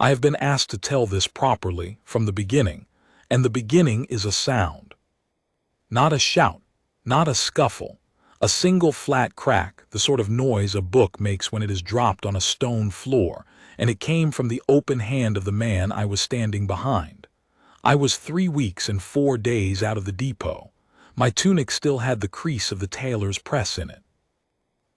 I have been asked to tell this properly from the beginning, and the beginning is a sound. Not a shout, not a scuffle, a single flat crack, the sort of noise a book makes when it is dropped on a stone floor, and it came from the open hand of the man I was standing behind. I was 3 weeks and 4 days out of the depot. My tunic still had the crease of the tailor's press in it.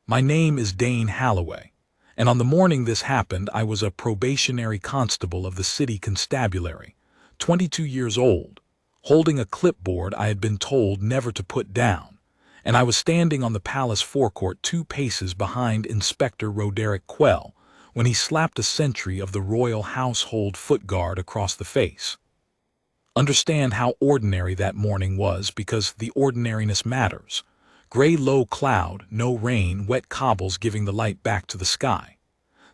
My name is Dane Halloway, and on the morning this happened I was a probationary constable of the city constabulary, 22 years old, holding a clipboard I had been told never to put down, and I was standing on the palace forecourt 2 paces behind Inspector Roderic Quell when he slapped a sentry of the royal household foot guard across the face. Understand how ordinary that morning was, because the ordinariness matters. Gray low cloud, no rain, wet cobbles giving the light back to the sky.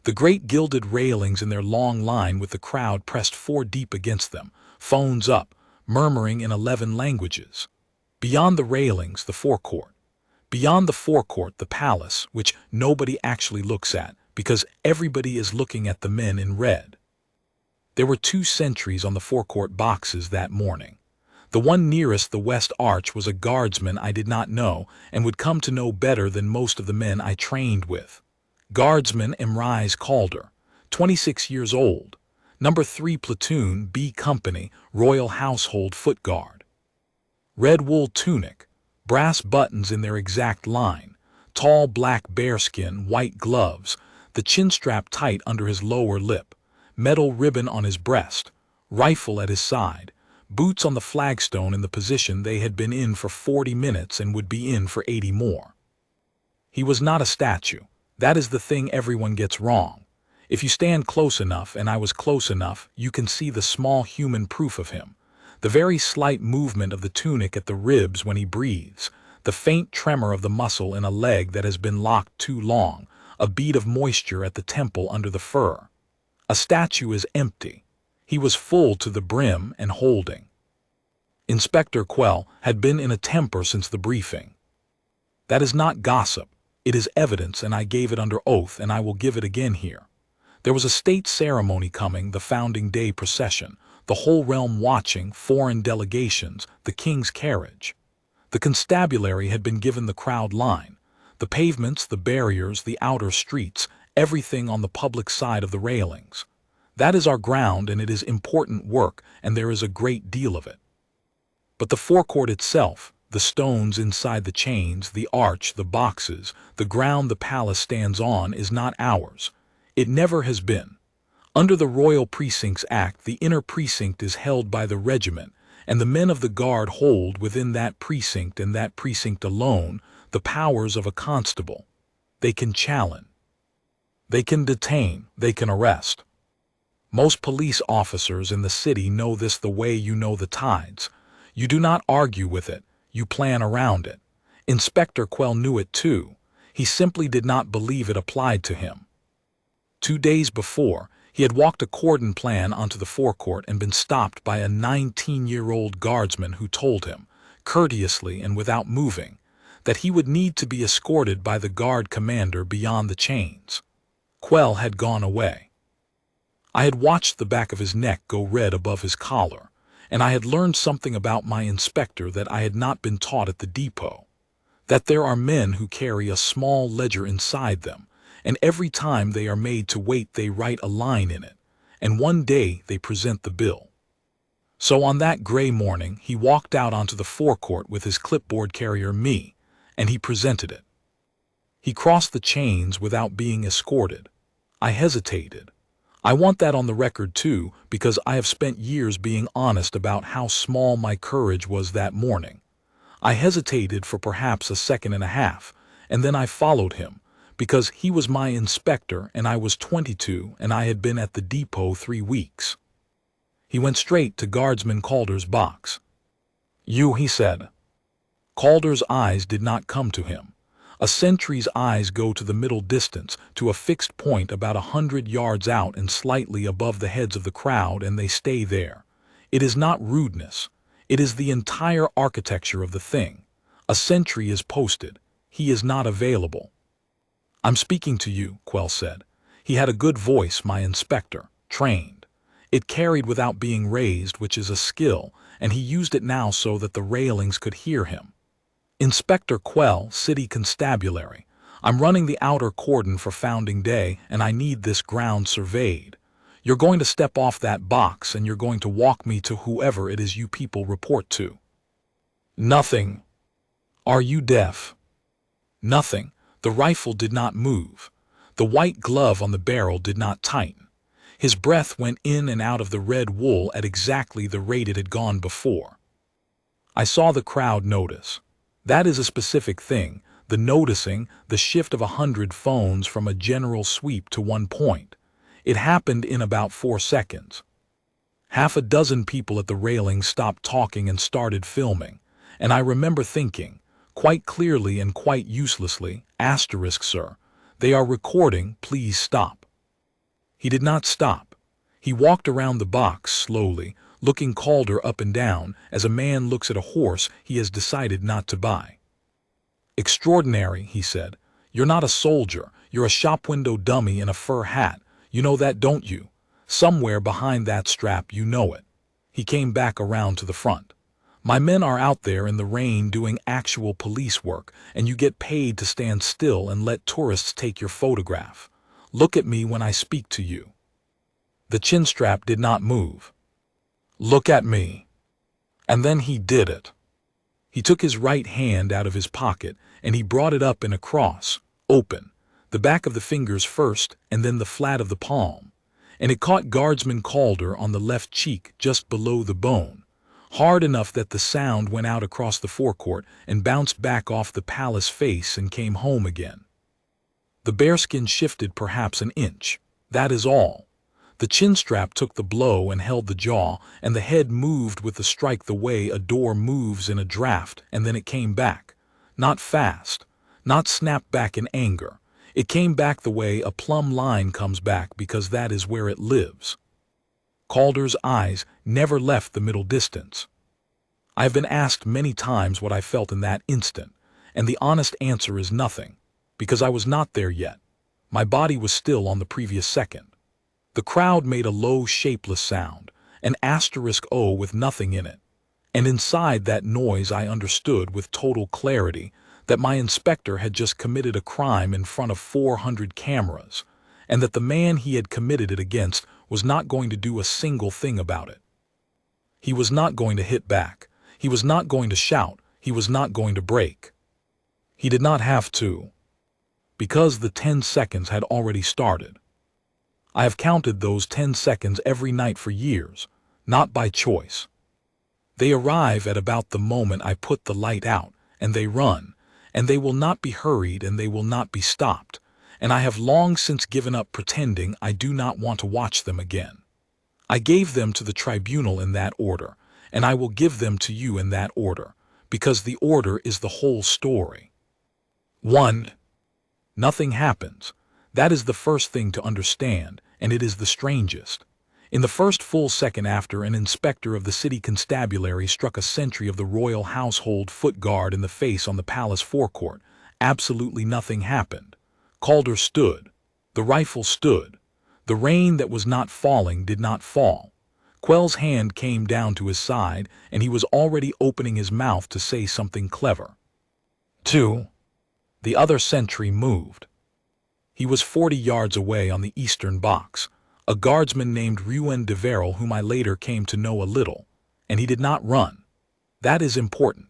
The great gilded railings in their long line with the crowd pressed 4 deep against them, phones up, murmuring in 11 languages. Beyond the railings, the forecourt. Beyond the forecourt, the palace, which nobody actually looks at, because everybody is looking at the men in red. There were 2 sentries on the forecourt boxes that morning. The one nearest the west arch was a guardsman I did not know and would come to know better than most of the men I trained with. Guardsman Emrys Calder, 26 years old, number 3 Platoon, B Company, Royal Household Foot Guard. Red wool tunic, brass buttons in their exact line, tall black bearskin, white gloves, the chin strap tight under his lower lip, metal ribbon on his breast, rifle at his side, boots on the flagstone in the position they had been in for 40 minutes and would be in for 80 more. He was not a statue. That is the thing everyone gets wrong. If you stand close enough, and I was close enough, you can see the small human proof of him. The very slight movement of the tunic at the ribs when he breathes, the faint tremor of the muscle in a leg that has been locked too long, a bead of moisture at the temple under the fur. A statue is empty. He was full to the brim and holding. Inspector Quell had been in a temper since the briefing. That is not gossip. It is evidence, and I gave it under oath, and I will give it again here. There was a state ceremony coming, the Founding Day procession, the whole realm watching, foreign delegations, the king's carriage. The constabulary had been given the crowd line, the pavements, the barriers, the outer streets, everything on the public side of the railings. That is our ground, and it is important work, and there is a great deal of it. But the forecourt itself, the stones inside the chains, the arch, the boxes, the ground the palace stands on is not ours. It never has been. Under the Royal Precincts Act, the inner precinct is held by the regiment, and the men of the guard hold within that precinct and that precinct alone the powers of a constable. They can challenge. They can detain. They can arrest. Most police officers in the city know this the way you know the tides. You do not argue with it. You plan around it. Inspector Quell knew it too. He simply did not believe it applied to him. 2 days before, he had walked a cordon plan onto the forecourt and been stopped by a 19-year-old guardsman who told him, courteously and without moving, that he would need to be escorted by the guard commander beyond the chains. Quell had gone away. I had watched the back of his neck go red above his collar, and I had learned something about my inspector that I had not been taught at the depot. That there are men who carry a small ledger inside them, and every time they are made to wait they write a line in it, and one day they present the bill. So on that gray morning he walked out onto the forecourt with his clipboard carrier, me, and he presented it. He crossed the chains without being escorted. I hesitated. I want that on the record too, because I have spent years being honest about how small my courage was that morning. I hesitated for perhaps a second and a half, and then I followed him, because he was my inspector and I was 22 and I had been at the depot 3 weeks. He went straight to Guardsman Calder's box. "You," he said. Calder's eyes did not come to him. A sentry's eyes go to the middle distance, to a fixed point about 100 yards out and slightly above the heads of the crowd, and they stay there. It is not rudeness. It is the entire architecture of the thing. A sentry is posted. He is not available. "I'm speaking to you," Quell said. He had a good voice, my inspector, trained. It carried without being raised, which is a skill, and he used it now so that the railings could hear him. Inspector Quell, City Constabulary. I'm running the outer cordon for Founding Day, and I need this ground surveyed. You're going to step off that box, and you're going to walk me to whoever it is you people report to. Nothing. Are you deaf? Nothing. The rifle did not move. The white glove on the barrel did not tighten. His breath went in and out of the red wool at exactly the rate it had gone before. I saw the crowd notice. That is a specific thing, the noticing, the shift of 100 phones from a general sweep to one point. It happened in about 4 seconds. Half a dozen people at the railing stopped talking and started filming, and I remember thinking, quite clearly and quite uselessly, asterisk, sir, they are recording, please stop. He did not stop. He walked around the box slowly, looking Calder up and down as a man looks at a horse he has decided not to buy. Extraordinary, he said. You're not a soldier, you're a shop window dummy in a fur hat. You know that, don't you? Somewhere behind that strap you know it. He came back around to the front. My men are out there in the rain doing actual police work, and you get paid to stand still and let tourists take your photograph. Look at me when I speak to you. The chin strap did not move. Look at me. And then he did it. He took his right hand out of his pocket and he brought it up in a cross, open, the back of the fingers first and then the flat of the palm, and it caught Guardsman Calder on the left cheek just below the bone, hard enough that the sound went out across the forecourt and bounced back off the palace face and came home again. The bearskin shifted perhaps an inch. That is all. The chin strap took the blow and held the jaw, and the head moved with the strike the way a door moves in a draft, and then it came back. Not fast, not snapped back in anger. It came back the way a plumb line comes back because that is where it lives. Calder's eyes never left the middle distance. I have been asked many times what I felt in that instant, and the honest answer is nothing, because I was not there yet. My body was still on the previous second. The crowd made a low, shapeless sound, an asterisk O with nothing in it, and inside that noise I understood with total clarity that my inspector had just committed a crime in front of 400 cameras, and that the man he had committed it against was not going to do a single thing about it. He was not going to hit back. He was not going to shout. He was not going to break. He did not have to, because the 10 seconds had already started. I have counted those 10 seconds every night for years, not by choice. They arrive at about the moment I put the light out, and they run, and they will not be hurried and they will not be stopped, and I have long since given up pretending I do not want to watch them again. I gave them to the tribunal in that order, and I will give them to you in that order, because the order is the whole story. 1. Nothing happens. That is the first thing to understand, and it is the strangest. In the first full second after an inspector of the city constabulary struck a sentry of the royal household foot guard in the face on the palace forecourt, absolutely nothing happened. Calder stood. The rifle stood. The rain that was not falling did not fall. Quell's hand came down to his side, and he was already opening his mouth to say something clever. 2. The other sentry moved. He was 40 yards away on the eastern box, a guardsman named Ruan de Verrel whom I later came to know a little, and he did not run. That is important.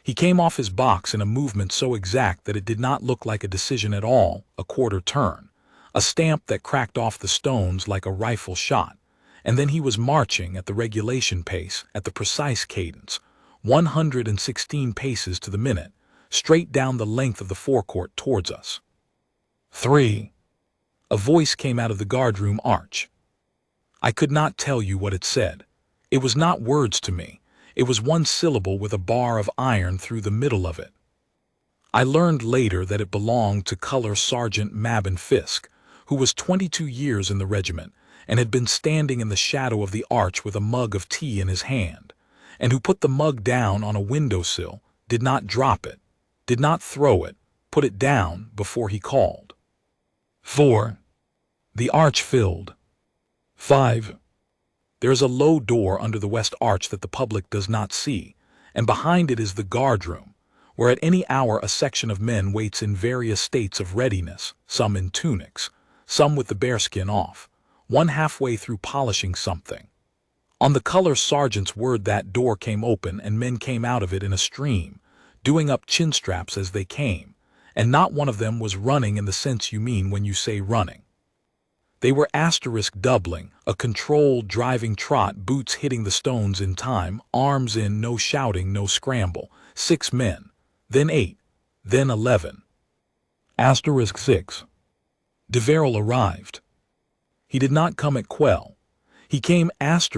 He came off his box in a movement so exact that it did not look like a decision at all, a quarter turn, a stamp that cracked off the stones like a rifle shot, and then he was marching at the regulation pace, at the precise cadence, 116 paces to the minute, straight down the length of the forecourt towards us. 3. A voice came out of the guardroom arch. I could not tell you what it said. It was not words to me. It was one syllable with a bar of iron through the middle of it. I learned later that it belonged to Color Sergeant Mabon Fisk, who was 22 years in the regiment and had been standing in the shadow of the arch with a mug of tea in his hand, and who put the mug down on a windowsill, did not drop it, did not throw it, put it down before he called. 4. The arch filled. 5. There is a low door under the west arch that the public does not see, and behind it is the guardroom, where at any hour a section of men waits in various states of readiness, some in tunics, some with the bearskin off, one halfway through polishing something. On the color sergeant's word that door came open and men came out of it in a stream, doing up chin straps as they came, and not one of them was running in the sense you mean when you say running. They were doubling, a controlled driving trot, boots hitting the stones in time, arms in, no shouting, no scramble. 6 men, then 8, then 11. 6. Deverell arrived. He did not come at Quell. He came past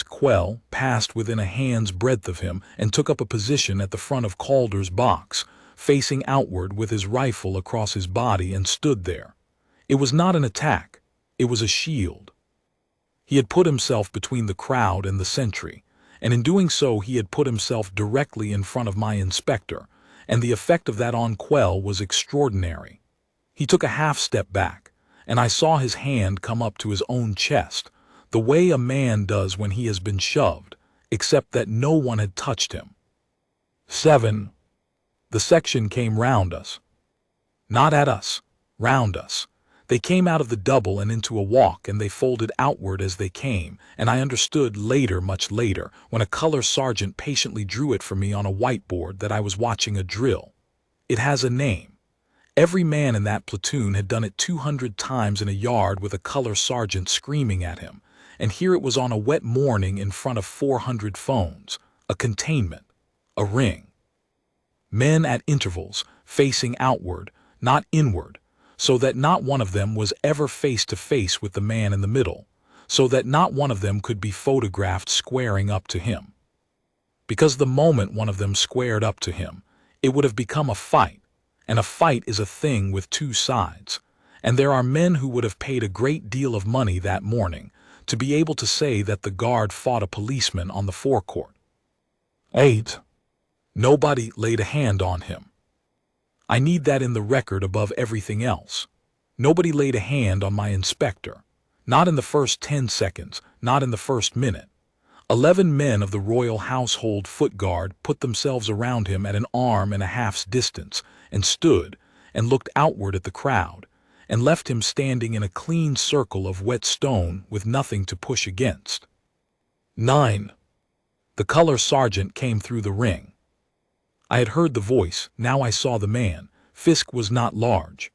Quell, passed within a hand's breadth of him, and took up a position at the front of Calder's box, facing outward with his rifle across his body, and stood there. It was not an attack, it was a shield. He had put himself between the crowd and the sentry, and in doing so he had put himself directly in front of my inspector, and the effect of that on Quell was extraordinary. He took a half step back, and I saw his hand come up to his own chest, the way a man does when he has been shoved, except that no one had touched him. 7. The section came round us. Not at us, round us. They came out of the double and into a walk, and they folded outward as they came, and I understood later, much later, when a color sergeant patiently drew it for me on a whiteboard, that I was watching a drill. It has a name. Every man in that platoon had done it 200 times in a yard with a color sergeant screaming at him, and here it was on a wet morning in front of 400 phones, a containment, a ring. Men at intervals, facing outward, not inward, so that not one of them was ever face to face with the man in the middle, so that not one of them could be photographed squaring up to him. Because the moment one of them squared up to him, it would have become a fight, and a fight is a thing with 2 sides, and there are men who would have paid a great deal of money that morning to be able to say that the guard fought a policeman on the forecourt. 8. Nobody laid a hand on him. I need that in the record above everything else. Nobody laid a hand on my inspector. Not in the first 10 seconds, not in the first minute. 11 men of the royal household foot guard put themselves around him at an arm and a half's distance, and stood, and looked outward at the crowd, and left him standing in a clean circle of wet stone with nothing to push against. 9. The color sergeant came through the ring. I had heard the voice, now I saw the man. Fisk was not large.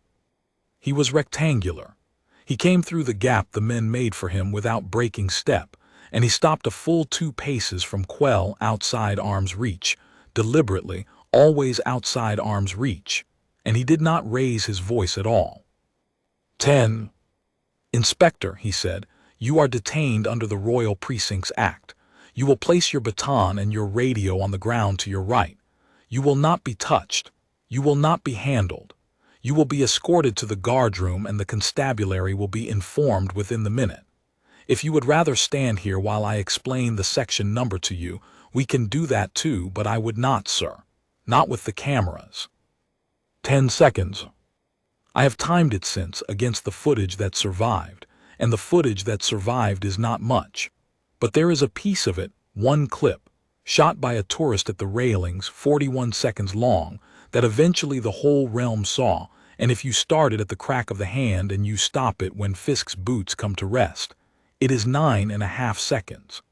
He was rectangular. He came through the gap the men made for him without breaking step, and he stopped a full 2 paces from Quell, outside arm's reach, deliberately, always outside arm's reach, and he did not raise his voice at all. 10. Inspector, he said, you are detained under the Royal Precincts Act. You will place your baton and your radio on the ground to your right. You will not be touched. You will not be handled. You will be escorted to the guardroom, and the constabulary will be informed within the minute. If you would rather stand here while I explain the section number to you, we can do that too, but I would not, sir. Not with the cameras. 10 seconds. I have timed it since against the footage that survived, and the footage that survived is not much. But there is a piece of it, 1 clip, shot by a tourist at the railings, 41 seconds long, that eventually the whole realm saw, and if you start it at the crack of the hand and you stop it when Fisk's boots come to rest, it is 9.5 seconds.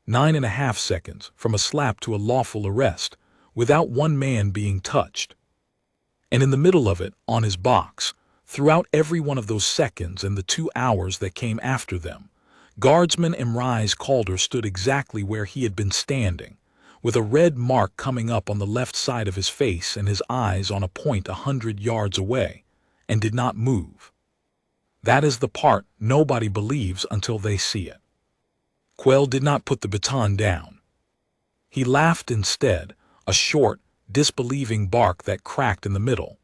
9.5 seconds from a slap to a lawful arrest, without one man being touched. And in the middle of it, on his box, throughout every one of those seconds and the 2 hours that came after them, Guardsman Emrys Calder stood exactly where he had been standing, with a red mark coming up on the left side of his face and his eyes on a point 100 yards away, and did not move. That is the part nobody believes until they see it. Quell did not put the baton down. He laughed instead, a short, disbelieving bark that cracked in the middle,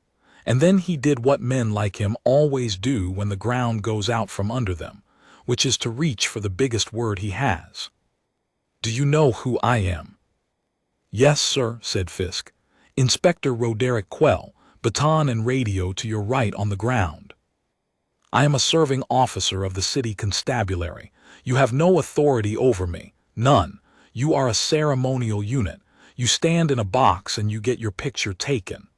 and then he did what men like him always do when the ground goes out from under them, which is to reach for the biggest word he has. Do you know who I am? Yes, sir, said Fisk. Inspector Roderic Quell, baton and radio to your right on the ground. I am a serving officer of the city constabulary. You have no authority over me, none. You are a ceremonial unit. You stand in a box and you get your picture taken."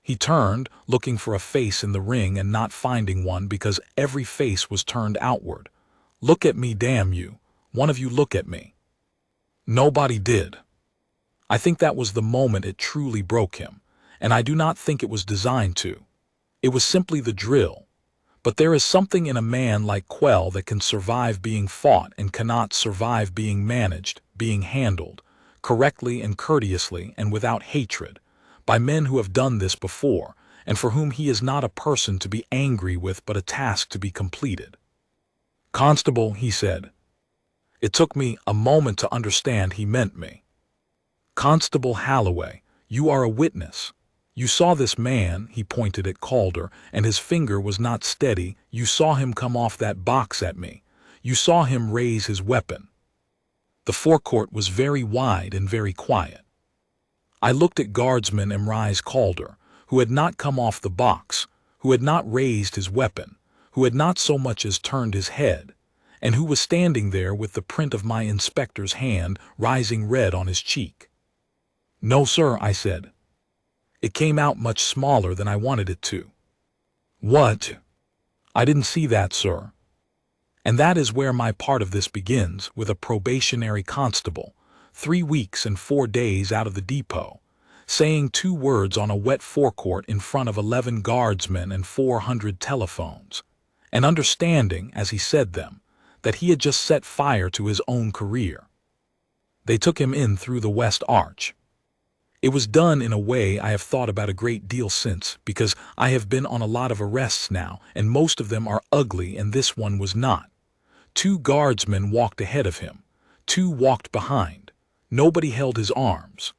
He turned, looking for a face in the ring and not finding one because every face was turned outward. "Look at me, damn you. One of you look at me." Nobody did. I think that was the moment it truly broke him, and I do not think it was designed to. It was simply the drill. But there is something in a man like Quell that can survive being fought and cannot survive being managed, being handled, correctly and courteously and without hatred, by men who have done this before, and for whom he is not a person to be angry with but a task to be completed. "Constable," he said. It took me a moment to understand he meant me. "Constable Halloway, you are a witness. You saw this man," he pointed at Calder, and his finger was not steady. "You saw him come off that box at me. You saw him raise his weapon." The forecourt was very wide and very quiet. I looked at Guardsman Emrys Calder, who had not come off the box, who had not raised his weapon, who had not so much as turned his head, and who was standing there with the print of my inspector's hand rising red on his cheek. "No, sir," I said. "It came out much smaller than I wanted it to." "What?" "I didn't see that, sir." And that is where my part of this begins, with a probationary constable, 3 weeks and 4 days out of the depot, saying 2 words on a wet forecourt in front of 11 guardsmen and 400 telephones, and understanding, as he said them, that he had just set fire to his own career. They took him in through the West Arch. It was done in a way I have thought about a great deal since, because I have been on a lot of arrests now, and most of them are ugly, and this one was not. 2 guardsmen walked ahead of him. 2 walked behind. Nobody held his arms.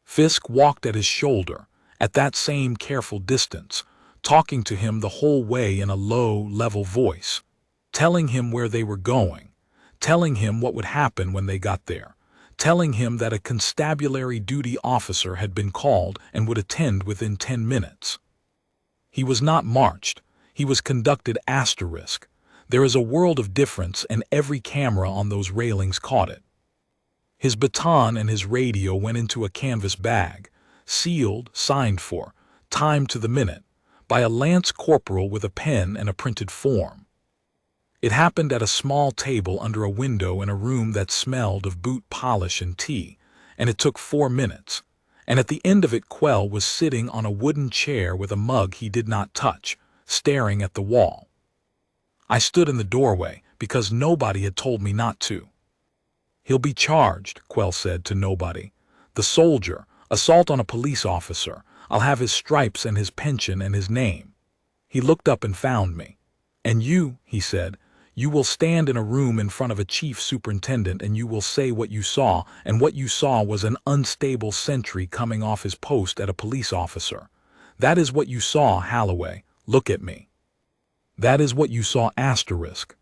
Fisk walked at his shoulder, at that same careful distance, talking to him the whole way in a low, level voice, telling him where they were going, telling him what would happen when they got there, telling him that a constabulary duty officer had been called and would attend within 10 minutes. He was not marched. He was conducted asterisk. There is a world of difference, and every camera on those railings caught it. His baton and his radio went into a canvas bag, sealed, signed for, timed to the minute, by a lance corporal with a pen and a printed form. It happened at a small table under a window in a room that smelled of boot polish and tea, and it took 4 minutes, and at the end of it Quell was sitting on a wooden chair with a mug he did not touch, staring at the wall. I stood in the doorway, because nobody had told me not to. "He'll be charged," Quell said to nobody. "The soldier, assault on a police officer. I'll have his stripes and his pension and his name." He looked up and found me. "And you," he said, "you will stand in a room in front of a chief superintendent and you will say what you saw, and what you saw was an unstable sentry coming off his post at a police officer. That is what you saw, Halloway. Look at me. That is what you saw, asterisk.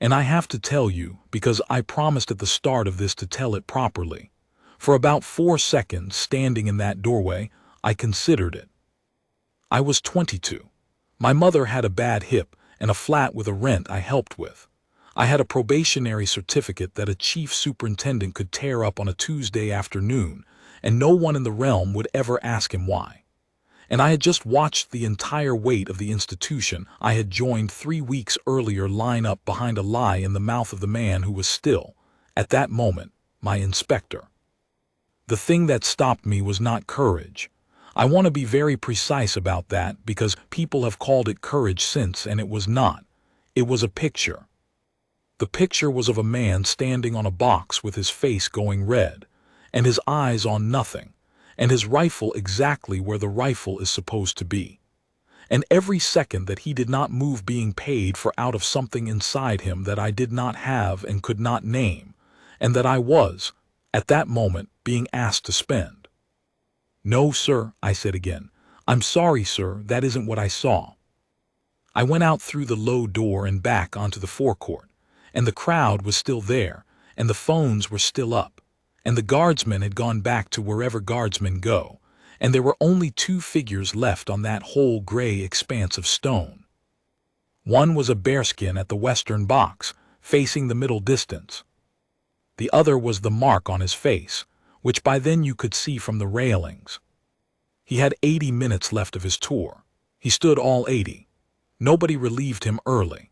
And I have to tell you, because I promised at the start of this to tell it properly. For about 4 seconds, standing in that doorway, I considered it. I was 22. My mother had a bad hip and a flat with a rent I helped with. I had a probationary certificate that a chief superintendent could tear up on a Tuesday afternoon, and no one in the realm would ever ask him why. And I had just watched the entire weight of the institution I had joined 3 weeks earlier line up behind a lie in the mouth of the man who was still, at that moment, my inspector. The thing that stopped me was not courage. I want to be very precise about that because people have called it courage since, and it was not. It was a picture. The picture was of a man standing on a box with his face going red, and his eyes on nothing, and his rifle exactly where the rifle is supposed to be. And every second that he did not move being paid for out of something inside him that I did not have and could not name, and that I was, at that moment, being asked to spend. "No, sir," I said again. "I'm sorry, sir, that isn't what I saw." I went out through the low door and back onto the forecourt, and the crowd was still there, and the phones were still up, and the guardsmen had gone back to wherever guardsmen go, and there were only 2 figures left on that whole gray expanse of stone. One was a bearskin at the western box, facing the middle distance. The other was the mark on his face, which by then you could see from the railings. He had 80 minutes left of his tour. He stood all 80. Nobody relieved him early.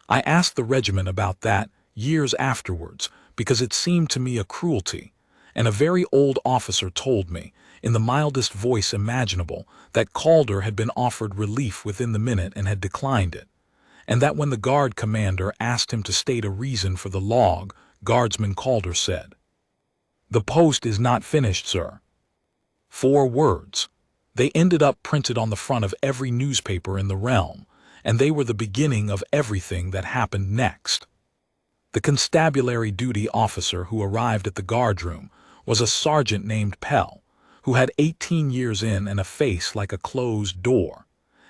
I asked the regiment about that years afterwards because it seemed to me a cruelty, and a very old officer told me, in the mildest voice imaginable, that Calder had been offered relief within the minute and had declined it, and that when the guard commander asked him to state a reason for the log, Guardsman Calder said, "The post is not finished, sir." 4 words. They ended up printed on the front of every newspaper in the realm, and they were the beginning of everything that happened next. The constabulary duty officer who arrived at the guardroom was a sergeant named Pell, who had 18 years in and a face like a closed door,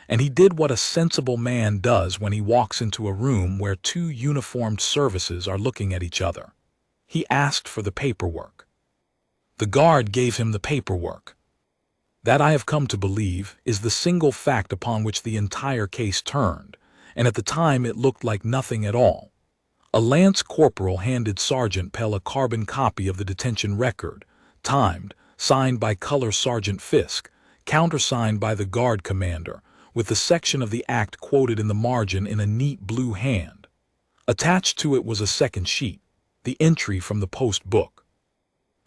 and he did what a sensible man does when he walks into a room where 2 uniformed services are looking at each other. He asked for the paperwork. The guard gave him the paperwork. That, I have come to believe, is the single fact upon which the entire case turned, and at the time it looked like nothing at all. A lance corporal handed Sergeant Pell a carbon copy of the detention record, timed, signed by Color Sergeant Fisk, countersigned by the guard commander, with the section of the act quoted in the margin in a neat blue hand. Attached to it was a second sheet, the entry from the post book.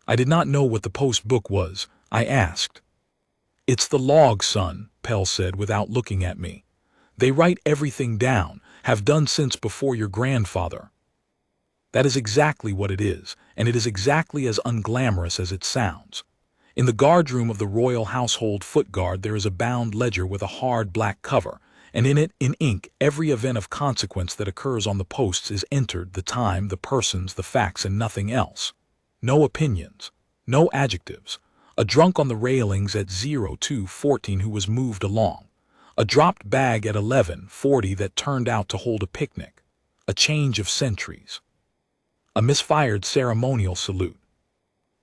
I did not know what the post book was. I asked. "It's the log, son," Pell said without looking at me. "They write everything down, have done since before your grandfather." That is exactly what it is, and it is exactly as unglamorous as it sounds. In the guardroom of the Royal Household Foot Guard there is a bound ledger with a hard black cover, and in it, in ink, every event of consequence that occurs on the posts is entered, the time, the persons, the facts, and nothing else. No opinions, no adjectives. A drunk on the railings at 02:14 who was moved along. A dropped bag at 11:40 that turned out to hold a picnic. A change of sentries. A misfired ceremonial salute.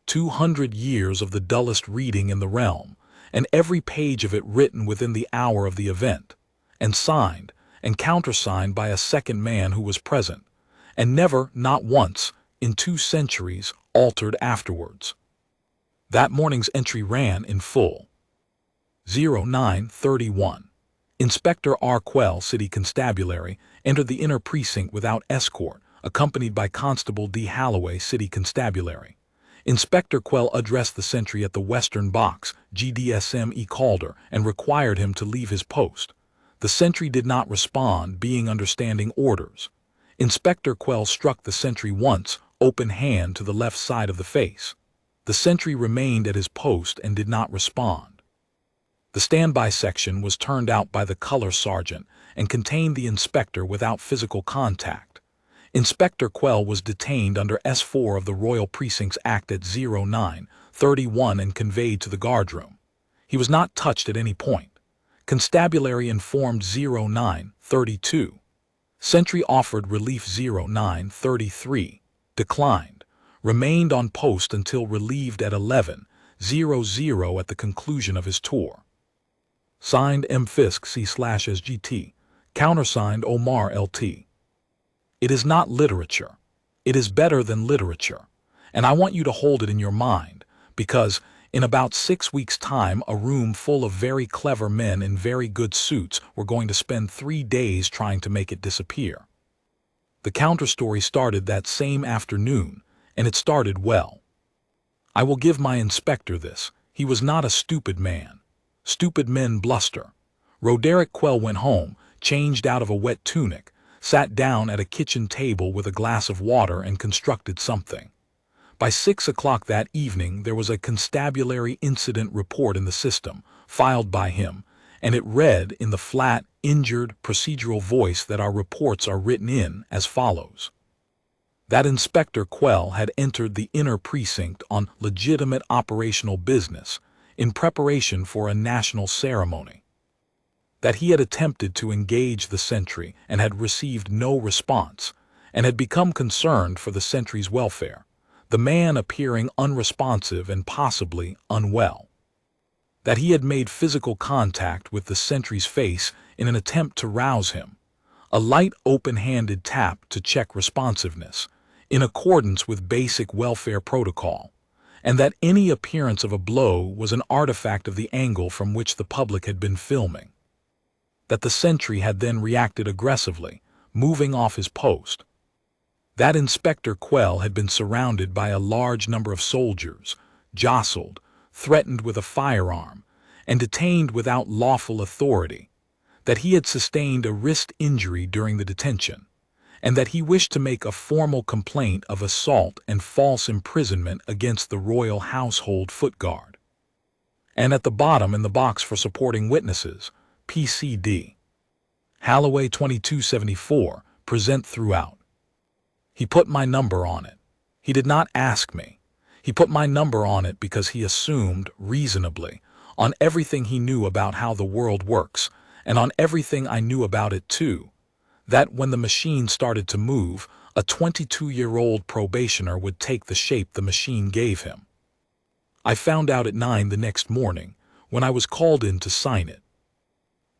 200 years of the dullest reading in the realm, and every page of it written within the hour of the event, and signed and countersigned by a second man who was present, and never, not once, in 2 centuries, altered afterwards. That morning's entry ran in full. 09:31. Inspector R. Quell, City Constabulary, entered the inner precinct without escort, accompanied by Constable D. Halloway, City Constabulary. Inspector Quell addressed the sentry at the western box, Guardsman Emrys Calder, and required him to leave his post. The sentry did not respond, being understanding orders. Inspector Quell struck the sentry once, open hand, to the left side of the face. The sentry remained at his post and did not respond. The standby section was turned out by the color sergeant and contained the inspector without physical contact. Inspector Quell was detained under S4 of the Royal Precincts Act at 09:31 and conveyed to the guardroom. He was not touched at any point. Constabulary informed 09:32. Sentry offered relief 09:33. Declined. Remained on post until relieved at 11:00 at the conclusion of his tour. Signed M. Fisk C/SGT. Countersigned Omar LT. It is not literature. It is better than literature, and I want you to hold it in your mind, because in about 6 weeks' time a room full of very clever men in very good suits were going to spend 3 days trying to make it disappear. The counterstory started that same afternoon, and it started well. I will give my inspector this. He was not a stupid man. Stupid men bluster. Roderic Quell went home, changed out of a wet tunic, sat down at a kitchen table with a glass of water and constructed something. By 6 o'clock that evening there was a constabulary incident report in the system, filed by him, and it read in the flat, injured, procedural voice that our reports are written in as follows. That Inspector Quell had entered the inner precinct on legitimate operational business in preparation for a national ceremony. That he had attempted to engage the sentry and had received no response, and had become concerned for the sentry's welfare, the man appearing unresponsive and possibly unwell. That he had made physical contact with the sentry's face in an attempt to rouse him, a light open-handed tap to check responsiveness, in accordance with basic welfare protocol, and that any appearance of a blow was an artifact of the angle from which the public had been filming. That the sentry had then reacted aggressively, moving off his post. That Inspector Quell had been surrounded by a large number of soldiers, jostled, threatened with a firearm, and detained without lawful authority, that he had sustained a wrist injury during the detention, and that he wished to make a formal complaint of assault and false imprisonment against the royal household foot guard. And at the bottom in the box for supporting witnesses, PCD. Holloway 2274, present throughout. He put my number on it. He did not ask me. He put my number on it because he assumed, reasonably, on everything he knew about how the world works, and on everything I knew about it too, that when the machine started to move, a 22-year-old probationer would take the shape the machine gave him. I found out at 9 the next morning, when I was called in to sign it.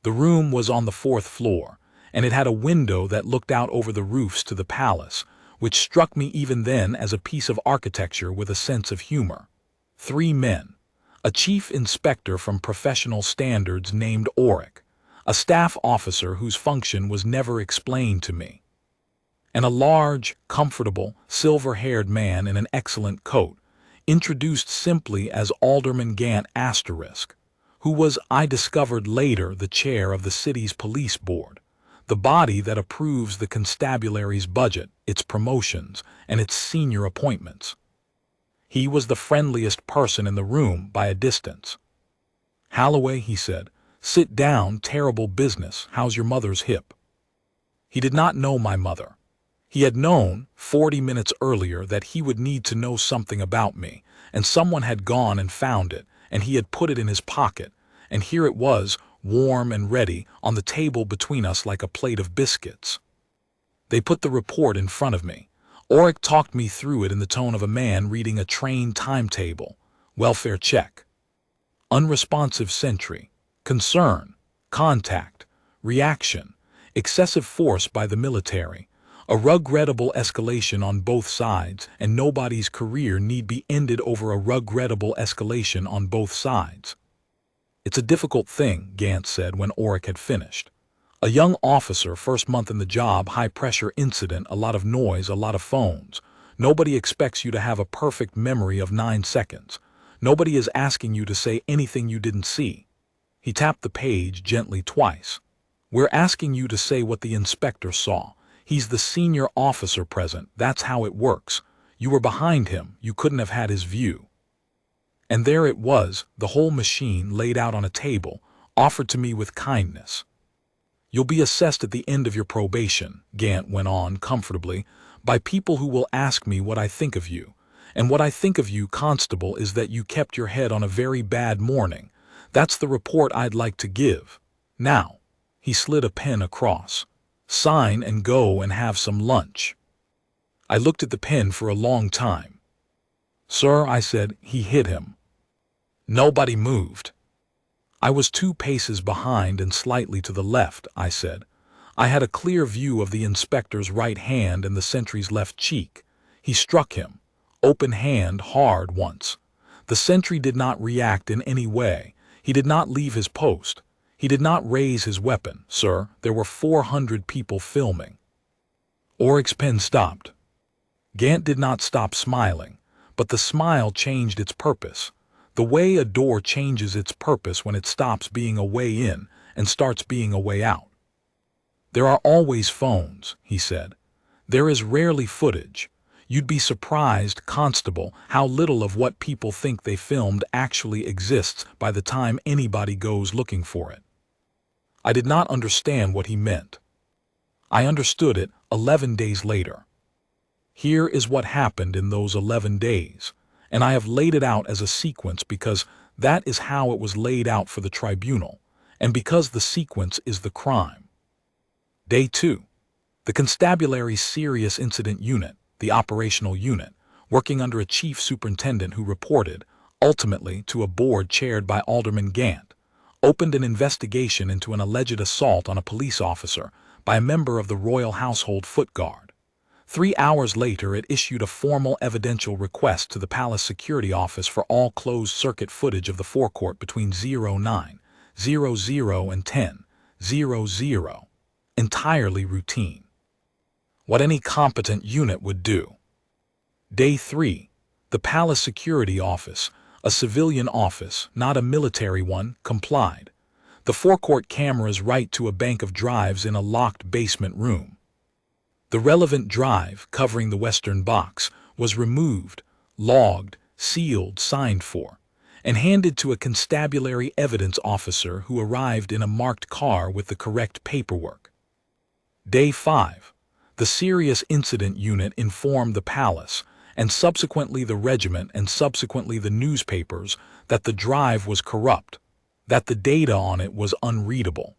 The room was on the 4th floor, and it had a window that looked out over the roofs to the palace, which struck me even then as a piece of architecture with a sense of humor. 3 men, a chief inspector from professional standards named Auric, a staff officer whose function was never explained to me, and a large, comfortable, silver-haired man in an excellent coat, introduced simply as Alderman Gant *, who was, I discovered later, the chair of the city's police board, the body that approves the constabulary's budget, its promotions, and its senior appointments. He was the friendliest person in the room by a distance. "Holloway," he said, "sit down, terrible business, how's your mother's hip?" He did not know my mother. He had known, 40 minutes earlier, that he would need to know something about me, and someone had gone and found it, and he had put it in his pocket, and here it was, warm and ready, on the table between us like a plate of biscuits. They put the report in front of me. Auric talked me through it in the tone of a man reading a train timetable. Welfare check. Unresponsive sentry. Concern. Contact. Reaction. Excessive force by the military. A regrettable escalation on both sides, and nobody's career need be ended over a regrettable escalation on both sides. "It's a difficult thing," Gant said when Auric had finished. "A young officer, first month in the job, high-pressure incident, a lot of noise, a lot of phones. Nobody expects you to have a perfect memory of 9 seconds. Nobody is asking you to say anything you didn't see." He tapped the page gently twice. "We're asking you to say what the inspector saw. He's the senior officer present, that's how it works. You were behind him, you couldn't have had his view." And there it was, the whole machine laid out on a table, offered to me with kindness. "You'll be assessed at the end of your probation," Gant went on comfortably, "by people who will ask me what I think of you. And what I think of you, Constable, is that you kept your head on a very bad morning. That's the report I'd like to give. Now," he slid a pen across, "sign and go and have some lunch." I looked at the pen for a long time. "Sir," I said, "he hit him." Nobody moved. "I was 2 paces behind and slightly to the left," I said. "I had a clear view of the inspector's right hand and the sentry's left cheek. He struck him, open hand, hard once. The sentry did not react in any way. He did not leave his post. He did not raise his weapon, sir. There were 400 people filming." Auric's pen stopped. Gant did not stop smiling, but the smile changed its purpose. The way a door changes its purpose when it stops being a way in and starts being a way out. "There are always phones," he said. "There is rarely footage. You'd be surprised, Constable, how little of what people think they filmed actually exists by the time anybody goes looking for it." I did not understand what he meant. I understood it 11 days later. Here is what happened in those 11 days, and I have laid it out as a sequence because that is how it was laid out for the tribunal, and because the sequence is the crime. Day 2. The Constabulary's Serious Incident Unit, the operational unit, working under a chief superintendent who reported, ultimately, to a board chaired by Alderman Gant, opened an investigation into an alleged assault on a police officer by a member of the royal household foot guard. 3 hours later, it issued a formal evidential request to the palace security office for all closed-circuit footage of the forecourt between 09:00 and 10:00, entirely routine. What any competent unit would do. Day 3. The palace security office, a civilian office, not a military one, complied. The forecourt cameras right to a bank of drives in a locked basement room. The relevant drive, covering the western box, was removed, logged, sealed, signed for, and handed to a constabulary evidence officer who arrived in a marked car with the correct paperwork. Day 5. The serious incident unit informed the palace, and subsequently the regiment and subsequently the newspapers, that the drive was corrupt, that the data on it was unreadable,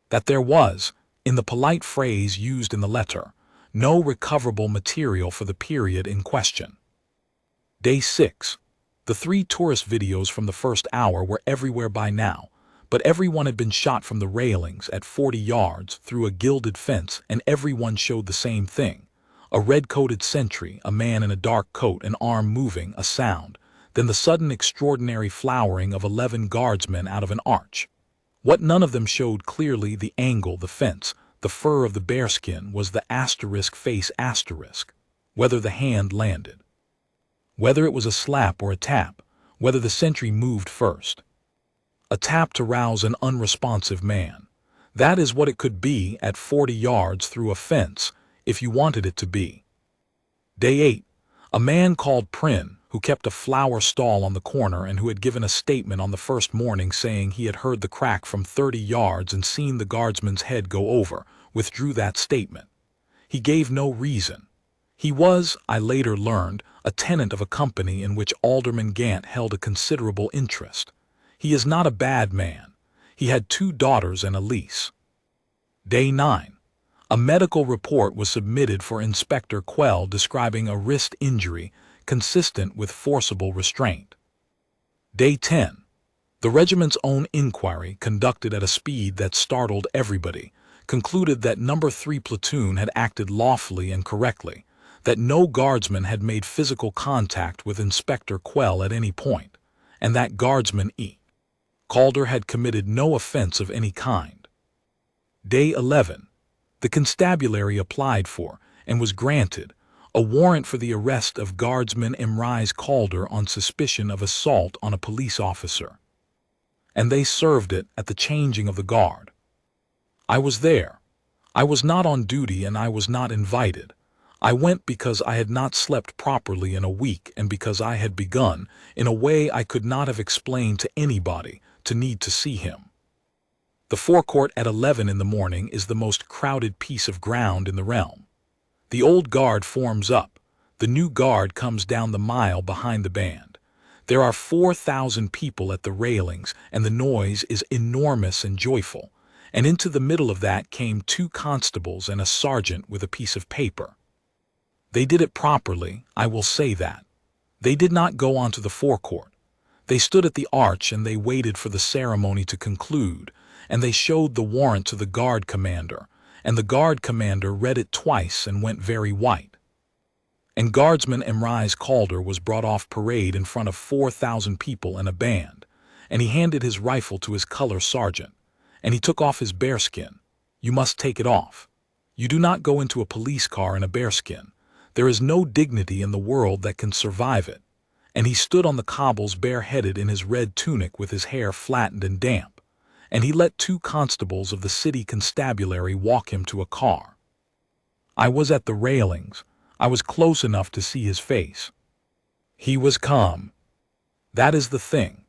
that there was, in the polite phrase used in the letter, no recoverable material for the period in question. Day 6. The 3 tourist videos from the first hour were everywhere by now, but everyone had been shot from the railings at 40 yards through a gilded fence, and everyone showed the same thing: a red-coated sentry, a man in a dark coat, an arm moving, a sound, then the sudden extraordinary flowering of 11 guardsmen out of an arch. What none of them showed clearly, the angle, the fence, the fur of the bearskin, was the *face*, whether the hand landed, whether it was a slap or a tap, whether the sentry moved first. A tap to rouse an unresponsive man. That is what it could be at 40 yards through a fence, if you wanted it to be. Day 8. A man called Prin, who kept a flower stall on the corner and who had given a statement on the first morning saying he had heard the crack from 30 yards and seen the guardsman's head go over, withdrew that statement. He gave no reason. He was, I later learned, a tenant of a company in which Alderman Gant held a considerable interest. He is not a bad man. He had 2 daughters and a lease. Day 9. A medical report was submitted for Inspector Quell describing a wrist injury consistent with forcible restraint. Day 10. The regiment's own inquiry, conducted at a speed that startled everybody, concluded that No. 3 Platoon had acted lawfully and correctly, that no guardsman had made physical contact with Inspector Quell at any point, and that Guardsman E. Calder had committed no offense of any kind. Day 11. The constabulary applied for, and was granted, a warrant for the arrest of Guardsman Emrys Calder on suspicion of assault on a police officer. And they served it at the changing of the guard. I was there. I was not on duty and I was not invited. I went because I had not slept properly in a week and because I had begun, in a way I could not have explained to anybody, to need to see him. The forecourt at 11 in the morning is the most crowded piece of ground in the realm. The old guard forms up. The new guard comes down the mile behind the band. There are 4,000 people at the railings, and the noise is enormous and joyful. And into the middle of that came 2 constables and a sergeant with a piece of paper. They did it properly, I will say that. They did not go onto the forecourt. They stood at the arch and they waited for the ceremony to conclude, and they showed the warrant to the guard commander, and the guard commander read it twice and went very white. And Guardsman Emrys Calder was brought off parade in front of 4,000 people and a band, and he handed his rifle to his color sergeant, and he took off his bearskin. You must take it off. You do not go into a police car in a bearskin. There is no dignity in the world that can survive it. And he stood on the cobbles bareheaded in his red tunic with his hair flattened and damp, and he let 2 constables of the city constabulary walk him to a car. I was at the railings. I was close enough to see his face. He was calm. That is the thing.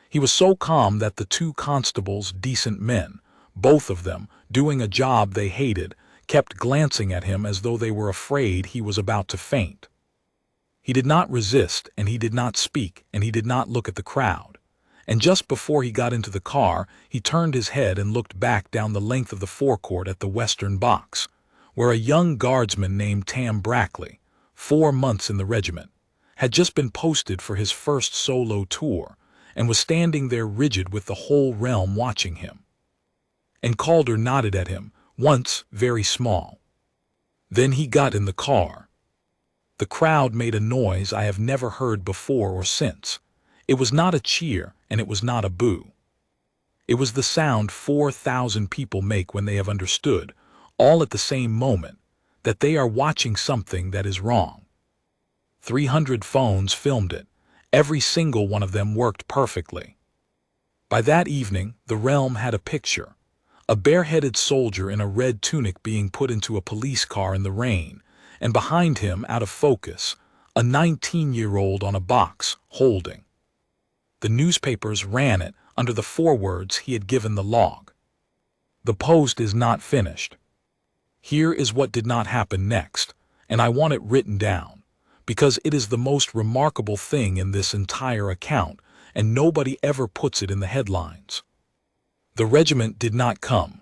He was so calm that the 2 constables, decent men, both of them, doing a job they hated, kept glancing at him as though they were afraid he was about to faint. He did not resist, and he did not speak, and he did not look at the crowd. And just before he got into the car, he turned his head and looked back down the length of the forecourt at the western box, where a young guardsman named Tam Brackley, 4 months in the regiment, had just been posted for his first solo tour, and was standing there rigid with the whole realm watching him. And Calder nodded at him, once very small. Then he got in the car. The crowd made a noise I have never heard before or since. It was not a cheer, and it was not a boo. It was the sound 4,000 people make when they have understood, all at the same moment, that they are watching something that is wrong. 300 phones filmed it. Every single one of them worked perfectly. By that evening, the realm had a picture. A bareheaded soldier in a red tunic being put into a police car in the rain, and behind him, out of focus, a 19-year-old on a box, holding. The newspapers ran it under the forewords he had given the log. The post is not finished. Here is what did not happen next, and I want it written down, because it is the most remarkable thing in this entire account, and nobody ever puts it in the headlines. The regiment did not come.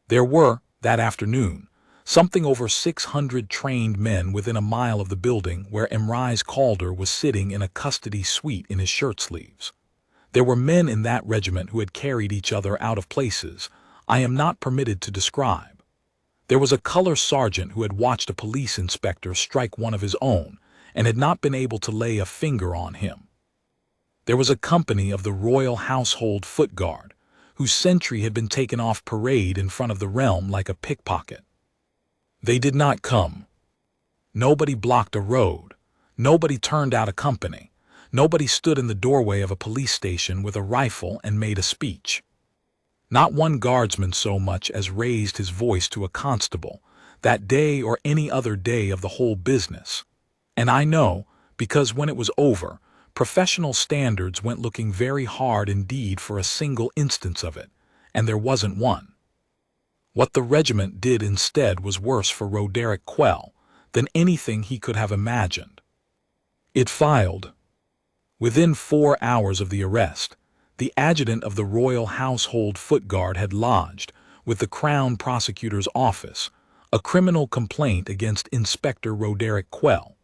There were, that afternoon, something over 600 trained men within a mile of the building where Emrys Calder was sitting in a custody suite in his shirt sleeves. There were men in that regiment who had carried each other out of places I am not permitted to describe. There was a color sergeant who had watched a police inspector strike one of his own and had not been able to lay a finger on him. There was a company of the Royal Household Foot Guard, whose sentry had been taken off parade in front of the realm like a pickpocket. They did not come. Nobody blocked a road. Nobody turned out a company. Nobody stood in the doorway of a police station with a rifle and made a speech. Not one guardsman so much as raised his voice to a constable, that day or any other day of the whole business. And I know, because when it was over, professional standards went looking very hard indeed for a single instance of it, and there wasn't one. What the regiment did instead was worse for Roderic Quell than anything he could have imagined. It filed. Within 4 hours of the arrest, the adjutant of the Royal Household Foot Guard had lodged, with the Crown Prosecutor's Office, a criminal complaint against Inspector Roderic Quell.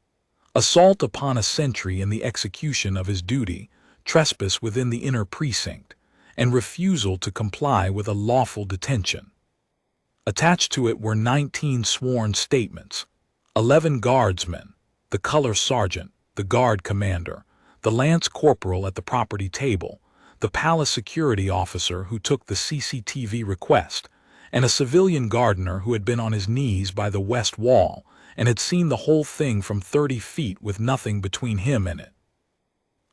Assault upon a sentry in the execution of his duty, trespass within the inner precinct, and refusal to comply with a lawful detention. Attached to it were 19 sworn statements, 11 guardsmen, the color sergeant, the guard commander, the lance corporal at the property table, the palace security officer who took the CCTV request, and a civilian gardener who had been on his knees by the west wall and had seen the whole thing from 30 feet with nothing between him and it.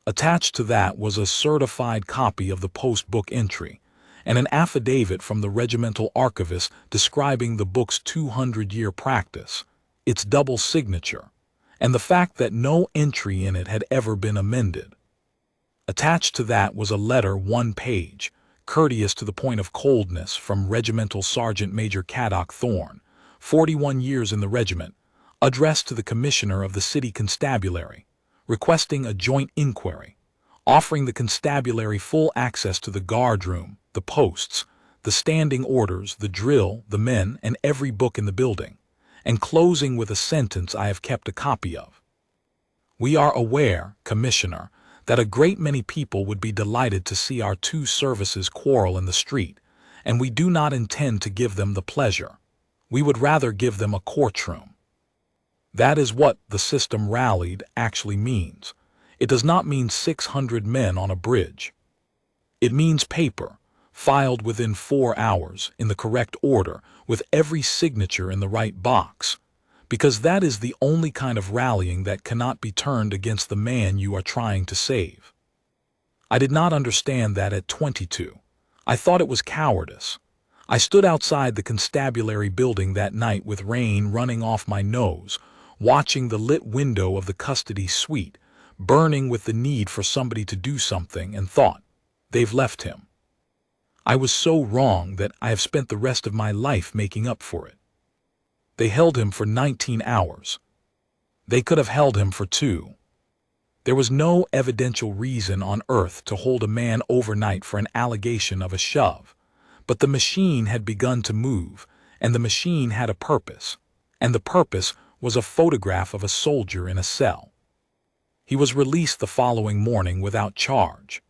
Attached to that was a certified copy of the post-book entry and an affidavit from the regimental archivist describing the book's 200-year practice, its double signature, and the fact that no entry in it had ever been amended. Attached to that was a letter 1 page, courteous to the point of coldness, from Regimental Sergeant Major Caddock Thorne, 41 years in the regiment, addressed to the Commissioner of the City Constabulary, requesting a joint inquiry, offering the constabulary full access to the guardroom, the posts, the standing orders, the drill, the men, and every book in the building, and closing with a sentence I have kept a copy of. We are aware, Commissioner, that a great many people would be delighted to see our two services quarrel in the street, and we do not intend to give them the pleasure. We would rather give them a courtroom. That is what the system rallied actually means. It does not mean 600 men on a bridge. It means paper, filed within 4 hours, in the correct order, with every signature in the right box, because that is the only kind of rallying that cannot be turned against the man you are trying to save. I did not understand that at 22. I thought it was cowardice. I stood outside the constabulary building that night with rain running off my nose, watching the lit window of the custody suite, burning with the need for somebody to do something, and thought, they've left him. I was so wrong that I have spent the rest of my life making up for it. They held him for 19 hours. They could have held him for 2. There was no evidential reason on earth to hold a man overnight for an allegation of a shove, but the machine had begun to move, and the machine had a purpose, and the purpose was a photograph of a soldier in a cell. He was released the following morning without charge.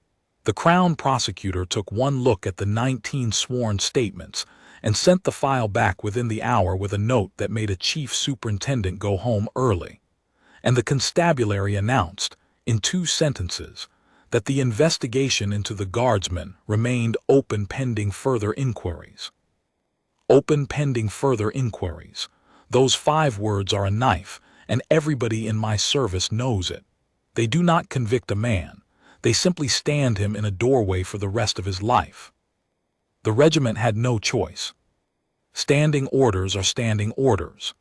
The Crown Prosecutor took one look at the 19 sworn statements and sent the file back within the hour with a note that made a chief superintendent go home early. And the constabulary announced, in 2 sentences, that the investigation into the guardsman remained open pending further inquiries. Open pending further inquiries. Those 5 words are a knife, and everybody in my service knows it. They do not convict a man. They simply stand him in a doorway for the rest of his life. The regiment had no choice. Standing orders are standing orders.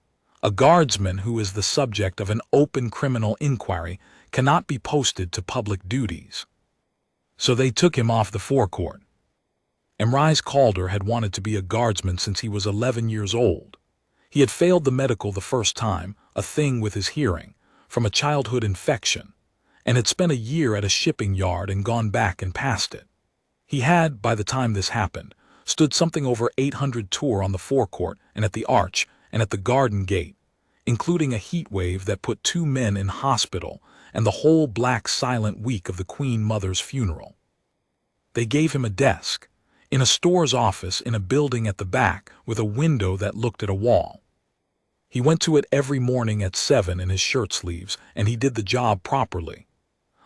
A guardsman who is the subject of an open criminal inquiry cannot be posted to public duties. So they took him off the forecourt. Emrys Calder had wanted to be a guardsman since he was 11 years old. He had failed the medical the first time, a thing with his hearing, from a childhood infection, and had spent a year at a shipping yard and gone back and passed it. He had, by the time this happened, stood something over 800 tour on the forecourt and at the arch and at the garden gate, including a heat wave that put 2 men in hospital and the whole black silent week of the Queen Mother's funeral. They gave him a desk, in a store's office in a building at the back with a window that looked at a wall. He went to it every morning at 7 in his shirt sleeves, and he did the job properly.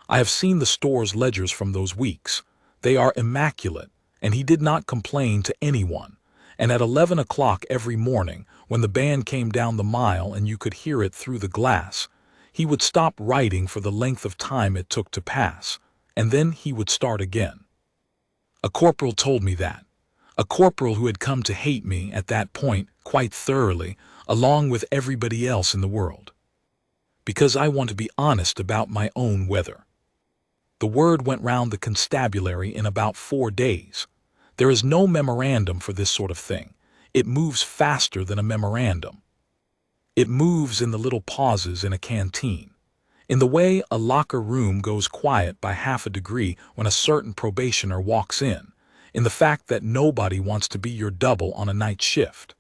I have seen the store's ledgers from those weeks. They are immaculate, and he did not complain to anyone. And at 11 o'clock every morning, when the band came down the mile and you could hear it through the glass, he would stop writing for the length of time it took to pass, and then he would start again. A corporal told me that. A corporal who had come to hate me at that point quite thoroughly, along with everybody else in the world. Because I want to be honest about my own weather. The word went round the constabulary in about 4 days. There is no memorandum for this sort of thing. It moves faster than a memorandum. It moves in the little pauses in a canteen, in the way a locker room goes quiet by half a degree when a certain probationer walks in the fact that nobody wants to be your double on a night shift.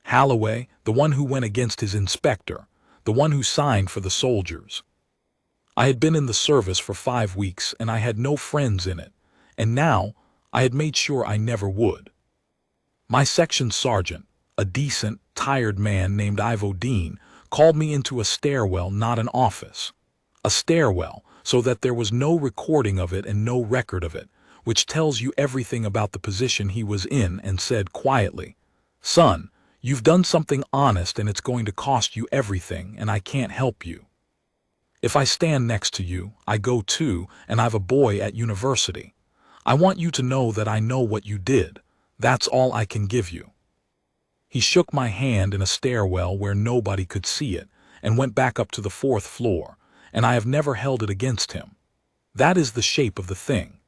Halloway, the one who went against his inspector, the one who signed for the soldiers. I had been in the service for 5 weeks and I had no friends in it, and now I had made sure I never would. My section sergeant, a decent, tired man named Ivo Dean, called me into a stairwell, not an office. A stairwell, so that there was no recording of it and no record of it, which tells you everything about the position he was in, and said quietly, "Son, you've done something honest and it's going to cost you everything, and I can't help you. If I stand next to you, I go too, and I've a boy at university. I want you to know that I know what you did. That's all I can give you." He shook my hand in a stairwell where nobody could see it, and went back up to the 4th floor, and I have never held it against him. That is the shape of the thing.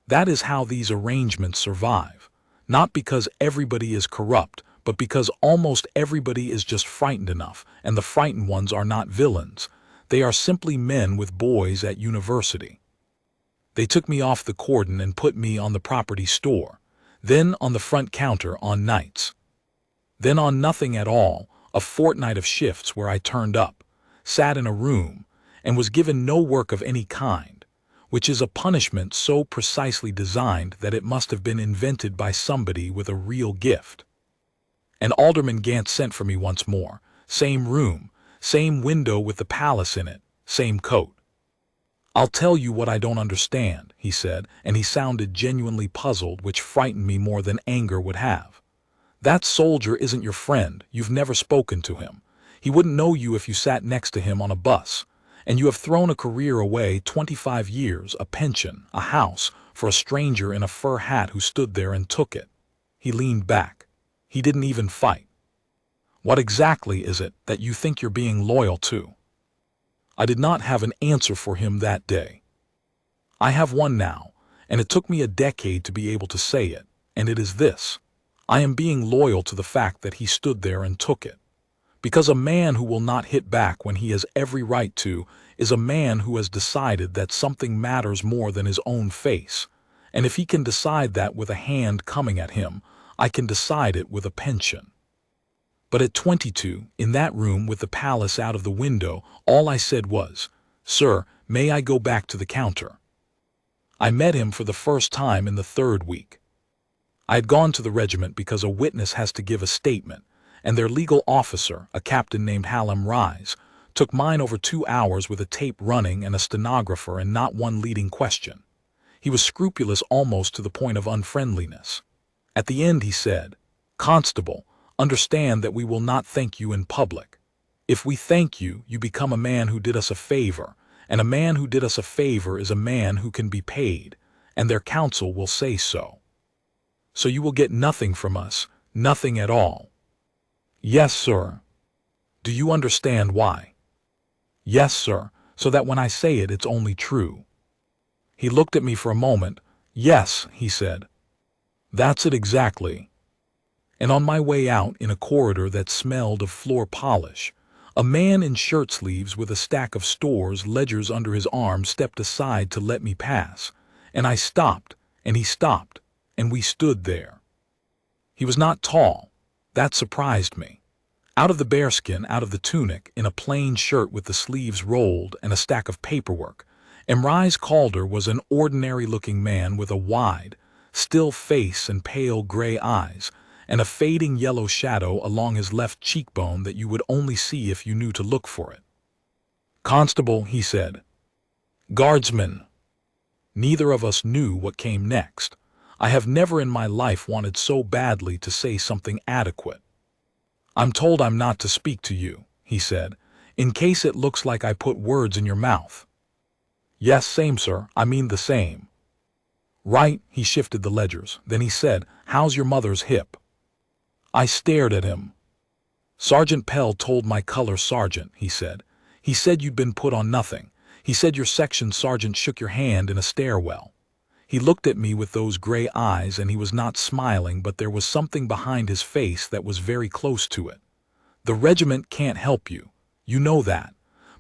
That is how these arrangements survive. Not because everybody is corrupt, but because almost everybody is just frightened enough, and the frightened ones are not villains. They are simply men with boys at university. They took me off the cordon and put me on the property store, then on the front counter on nights. Then on nothing at all, a fortnight of shifts where I turned up, sat in a room, and was given no work of any kind, which is a punishment so precisely designed that it must have been invented by somebody with a real gift. And Alderman Gant sent for me once more, same room, same window with the palace in it, same coat. "I'll tell you what I don't understand," he said, and he sounded genuinely puzzled, which frightened me more than anger would have. "That soldier isn't your friend. You've never spoken to him. He wouldn't know you if you sat next to him on a bus. And you have thrown a career away, 25 years, a pension, a house, for a stranger in a fur hat who stood there and took it." He leaned back. He didn't even fight. "What exactly is it that you think you're being loyal to?" I did not have an answer for him that day. I have one now, and it took me a decade to be able to say it, and it is this. I am being loyal to the fact that he stood there and took it. Because a man who will not hit back when he has every right to is a man who has decided that something matters more than his own face, and if he can decide that with a hand coming at him, I can decide it with a pension. But at 22, in that room with the palace out of the window, all I said was, "Sir, may I go back to the counter?" I met him for the first time in the 3rd week. I had gone to the regiment because a witness has to give a statement, and their legal officer, a captain named Emrys, took mine over 2 hours with a tape running and a stenographer and not one leading question. He was scrupulous almost to the point of unfriendliness. At the end he said, "Constable, understand that we will not thank you in public. If we thank you, you become a man who did us a favor, and a man who did us a favor is a man who can be paid, and their counsel will say so. So you will get nothing from us, nothing at all." "Yes, sir." "Do you understand why?" "Yes, sir, so that when I say it, it's only true." He looked at me for a moment. "Yes," he said. "That's it exactly." And on my way out, in a corridor that smelled of floor polish, a man in shirt sleeves with a stack of stores ledgers under his arm stepped aside to let me pass, and I stopped, and he stopped, and we stood there. He was not tall. That surprised me. Out of the bearskin, out of the tunic, in a plain shirt with the sleeves rolled and a stack of paperwork, Emrys Calder was an ordinary-looking man with a wide, still face and pale gray eyes, and a fading yellow shadow along his left cheekbone that you would only see if you knew to look for it. "Constable," he said. "Guardsman." Neither of us knew what came next. I have never in my life wanted so badly to say something adequate. "I'm told I'm not to speak to you," he said, "in case it looks like I put words in your mouth." "Yes, same, sir. I mean the same." "Right." He shifted the ledgers. Then he said, "How's your mother's hip?" I stared at him. "Sergeant Pell told my color sergeant," he said. "He said you'd been put on nothing. He said your section sergeant shook your hand in a stairwell." He looked at me with those gray eyes, and he was not smiling, but there was something behind his face that was very close to it. "The regiment can't help you. You know that.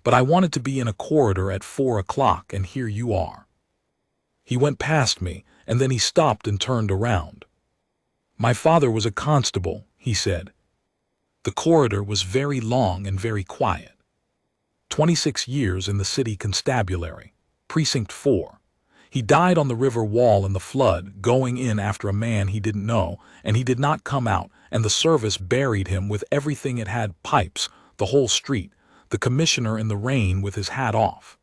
But I wanted to be in a corridor at 4 o'clock, and here you are." He went past me, and then he stopped and turned around. "My father was a constable," he said. The corridor was very long and very quiet. 26 years in the city constabulary, Precinct 4. He died on the river wall in the flood, going in after a man he didn't know, and he did not come out, and the service buried him with everything it had: pipes, the whole street, the commissioner in the rain with his hat off.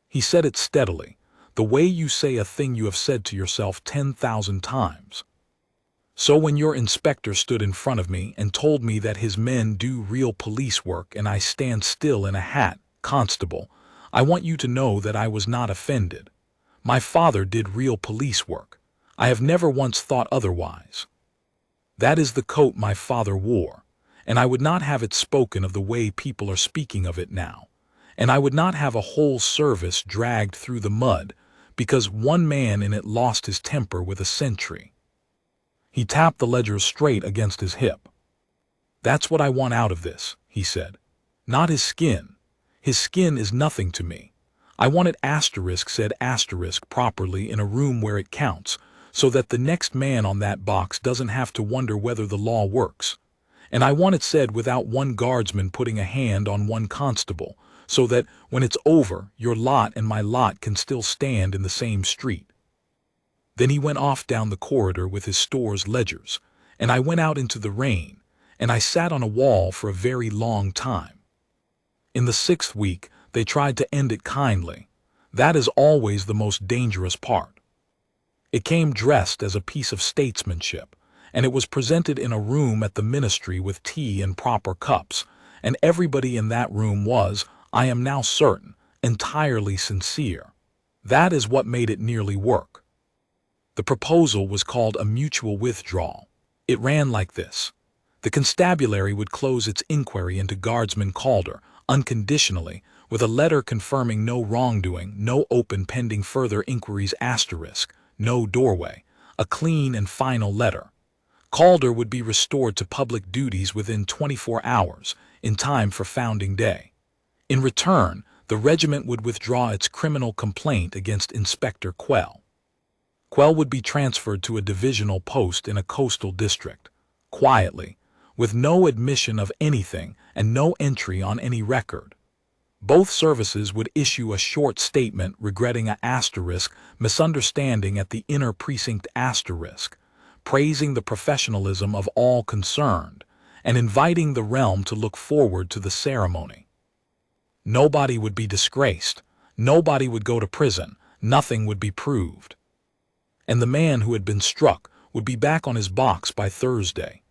He said it steadily, the way you say a thing you have said to yourself 10,000 times. So when your inspector stood in front of me and told me that his men do real police work and I stand still in a hat, "Constable, I want you to know that I was not offended. My father did real police work. I have never once thought otherwise. That is the coat my father wore, and I would not have it spoken of the way people are speaking of it now, and I would not have a whole service dragged through the mud because one man in it lost his temper with a sentry." He tapped the ledger straight against his hip. "That's what I want out of this," he said. "Not his skin. His skin is nothing to me. I want it said properly in a room where it counts, so that the next man on that box doesn't have to wonder whether the law works. And I want it said without one guardsman putting a hand on one constable, so that when it's over, your lot and my lot can still stand in the same street." Then he went off down the corridor with his store's ledgers, and I went out into the rain, and I sat on a wall for a very long time. In the 6th week, they tried to end it kindly. That is always the most dangerous part. It came dressed as a piece of statesmanship, and it was presented in a room at the ministry with tea in proper cups, and everybody in that room was, I am now certain, entirely sincere. That is what made it nearly work. The proposal was called a mutual withdrawal. It ran like this. The constabulary would close its inquiry into Guardsman Calder unconditionally with a letter confirming no wrongdoing, no open pending further inquiries *, no doorway, a clean and final letter. Calder would be restored to public duties within 24 hours, in time for Founding Day. In return, the regiment would withdraw its criminal complaint against Inspector Quell. Quell would be transferred to a divisional post in a coastal district, quietly, with no admission of anything and no entry on any record. Both services would issue a short statement regretting a *, misunderstanding at the inner precinct *, praising the professionalism of all concerned, and inviting the realm to look forward to the ceremony. Nobody would be disgraced, nobody would go to prison, nothing would be proved. And the man who had been struck would be back on his box by Thursday.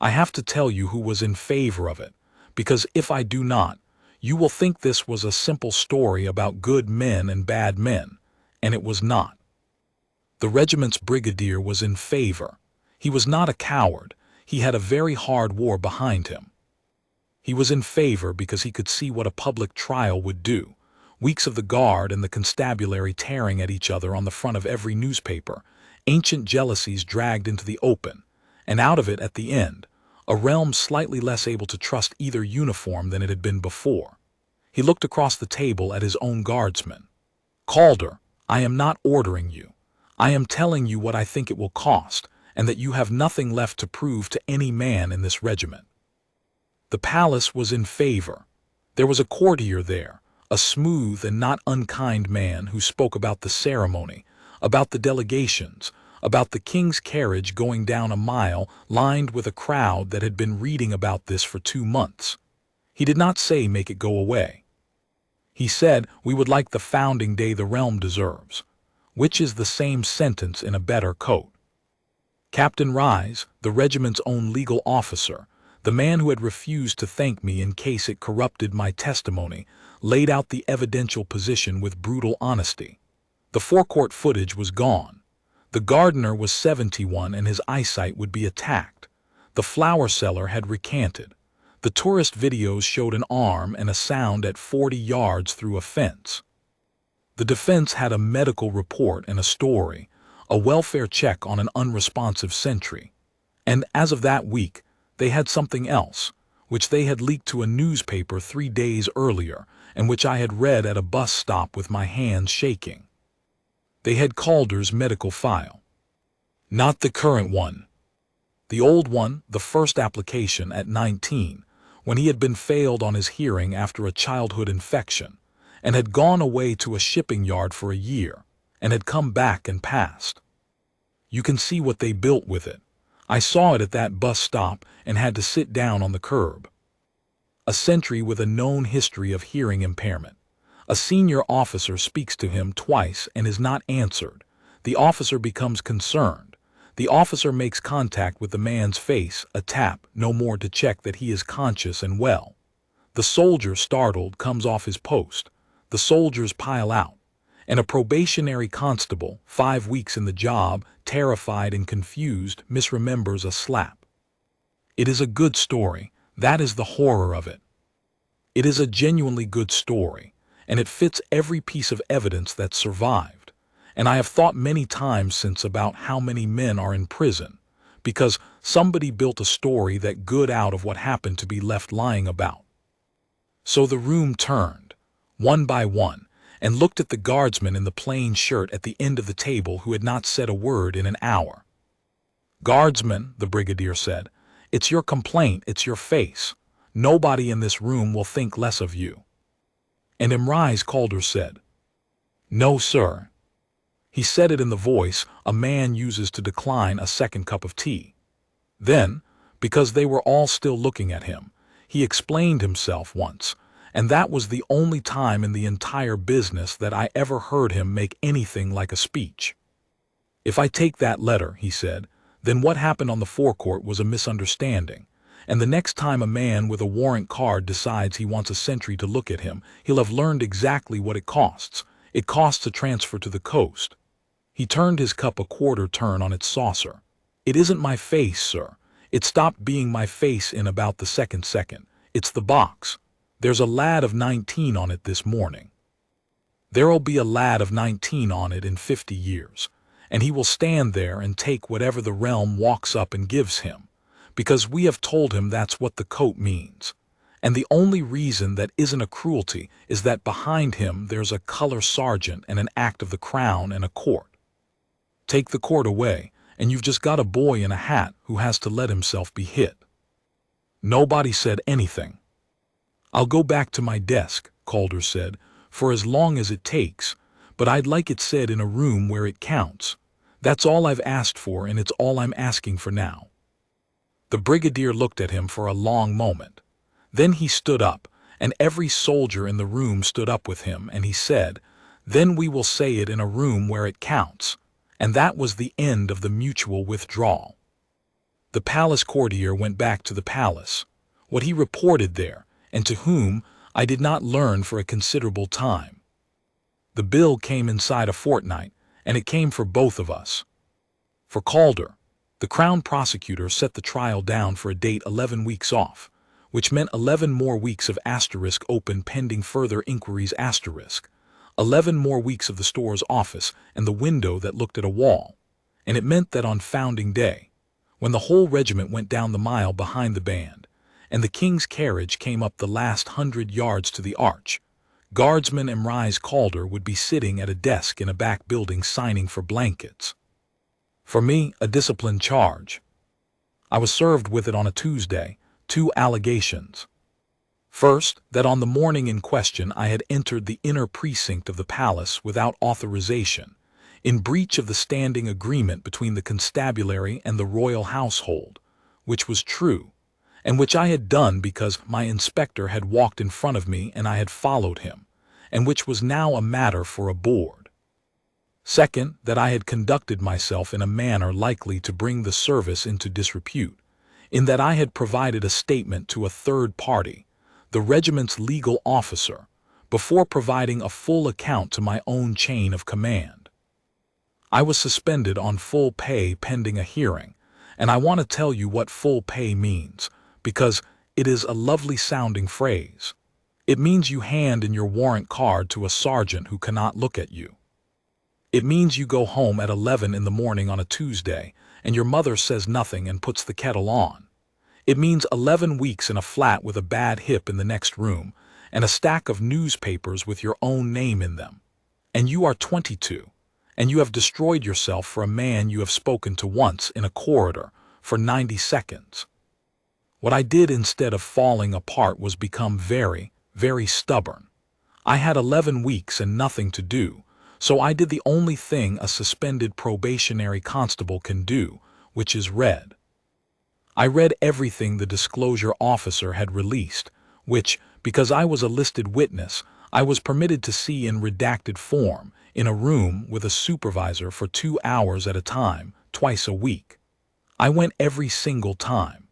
I have to tell you who was in favor of it, because if I do not, you will think this was a simple story about good men and bad men, and it was not. The regiment's brigadier was in favor. He was not a coward. He had a very hard war behind him. He was in favor because he could see what a public trial would do. Weeks of the guard and the constabulary tearing at each other on the front of every newspaper, ancient jealousies dragged into the open, and out of it at the end, a realm slightly less able to trust either uniform than it had been before. He looked across the table at his own guardsman. "Calder, I am not ordering you. I am telling you what I think it will cost, and that you have nothing left to prove to any man in this regiment." The palace was in favor. There was a courtier there, a smooth and not unkind man who spoke about the ceremony, about the delegations, about the king's carriage going down a mile lined with a crowd that had been reading about this for 2 months. He did not say make it go away. He said we would like the founding day the realm deserves, which is the same sentence in a better coat. Captain Rise, the regiment's own legal officer, the man who had refused to thank me in case it corrupted my testimony, laid out the evidential position with brutal honesty. The forecourt footage was gone. The gardener was 71 and his eyesight would be attacked. The flower seller had recanted. The tourist videos showed an arm and a sound at 40 yards through a fence. The defense had a medical report and a story, a welfare check on an unresponsive sentry. And as of that week, they had something else, which they had leaked to a newspaper 3 days earlier, and which I had read at a bus stop with my hands shaking. They had Calder's medical file. Not the current one. The old one, the first application at 19, when he had been failed on his hearing after a childhood infection, and had gone away to a shipping yard for a year, and had come back and passed. You can see what they built with it. I saw it at that bus stop and had to sit down on the curb. A sentry with a known history of hearing impairment. A senior officer speaks to him twice and is not answered. The officer becomes concerned. The officer makes contact with the man's face, a tap, no more, to check that he is conscious and well. The soldier, startled, comes off his post. The soldiers pile out. And a probationary constable, 5 weeks in the job, terrified and confused, misremembers a slap. It is a good story. That is the horror of it. It is a genuinely good story, and it fits every piece of evidence that survived. And I have thought many times since about how many men are in prison, because somebody built a story that good out of what happened to be left lying about. So the room turned, one by one, and looked at the guardsman in the plain shirt at the end of the table who had not said a word in an hour. "Guardsman," the brigadier said, "it's your complaint, it's your face. Nobody in this room will think less of you." And Emrys Calder said, "No, sir." He said it in the voice a man uses to decline a second cup of tea. Then, because they were all still looking at him, he explained himself once, and that was the only time in the entire business that I ever heard him make anything like a speech. "If I take that letter," he said, "then what happened on the forecourt was a misunderstanding, and the next time a man with a warrant card decides he wants a sentry to look at him, he'll have learned exactly what it costs. It costs a transfer to the coast." He turned his cup a quarter turn on its saucer. "It isn't my face, sir. It stopped being my face in about the second. It's the box. There's a lad of 19 on it this morning. There'll be a lad of 19 on it in 50 years, and he will stand there and take whatever the realm walks up and gives him, because we have told him that's what the coat means. And the only reason that isn't a cruelty is that behind him there's a color sergeant and an act of the crown and a court. Take the court away, and you've just got a boy in a hat who has to let himself be hit." Nobody said anything. "I'll go back to my desk," Calder said, "for as long as it takes, but I'd like it said in a room where it counts. That's all I've asked for, and it's all I'm asking for now." The brigadier looked at him for a long moment. Then he stood up, and every soldier in the room stood up with him, and he said, "Then we will say it in a room where it counts." And that was the end of the mutual withdrawal. The palace courtier went back to the palace. What he reported there, and to whom, I did not learn for a considerable time. The bill came inside a fortnight, and it came for both of us. For Calder, the Crown prosecutor set the trial down for a date 11 weeks off, which meant 11 more weeks of asterisk open pending further inquiries asterisk, 11 more weeks of the store's office and the window that looked at a wall, and it meant that on Founding Day, when the whole regiment went down the mile behind the band, and the king's carriage came up the last 100 yards to the arch, Guardsman Emrys Calder would be sitting at a desk in a back building signing for blankets. For me, a discipline charge. I was served with it on a Tuesday, 2 allegations. First, that on the morning in question I had entered the inner precinct of the palace without authorization, in breach of the standing agreement between the constabulary and the royal household, which was true, and which I had done because my inspector had walked in front of me and I had followed him, and which was now a matter for a board. Second, that I had conducted myself in a manner likely to bring the service into disrepute, in that I had provided a statement to a third party, the regiment's legal officer, before providing a full account to my own chain of command. I was suspended on full pay pending a hearing, and I want to tell you what full pay means, because it is a lovely sounding phrase. It means you hand in your warrant card to a sergeant who cannot look at you. It means you go home at 11 in the morning on a Tuesday, and your mother says nothing and puts the kettle on. It means 11 weeks in a flat with a bad hip in the next room, and a stack of newspapers with your own name in them. And you are 22, and you have destroyed yourself for a man you have spoken to once in a corridor for 90 seconds. What I did instead of falling apart was become very, very stubborn. I had 11 weeks and nothing to do, so I did the only thing a suspended probationary constable can do, which is read. I read everything the disclosure officer had released, which, because I was a listed witness, I was permitted to see in redacted form, in a room with a supervisor for 2 hours at a time, twice a week. I went every single time.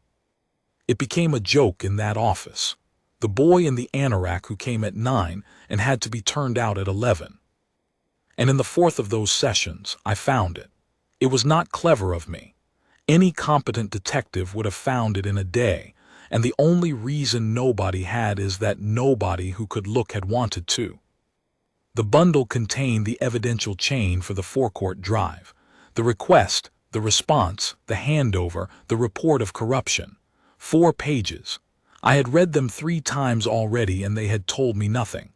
It became a joke in that office. The boy in the anorak who came at 9 and had to be turned out at 11. And in the fourth of those sessions, I found it. It was not clever of me. Any competent detective would have found it in a day, and the only reason nobody had is that nobody who could look had wanted to. The bundle contained the evidential chain for the forecourt drive, the request, the response, the handover, the report of corruption. 4 pages. I had read them 3 times already and they had told me nothing.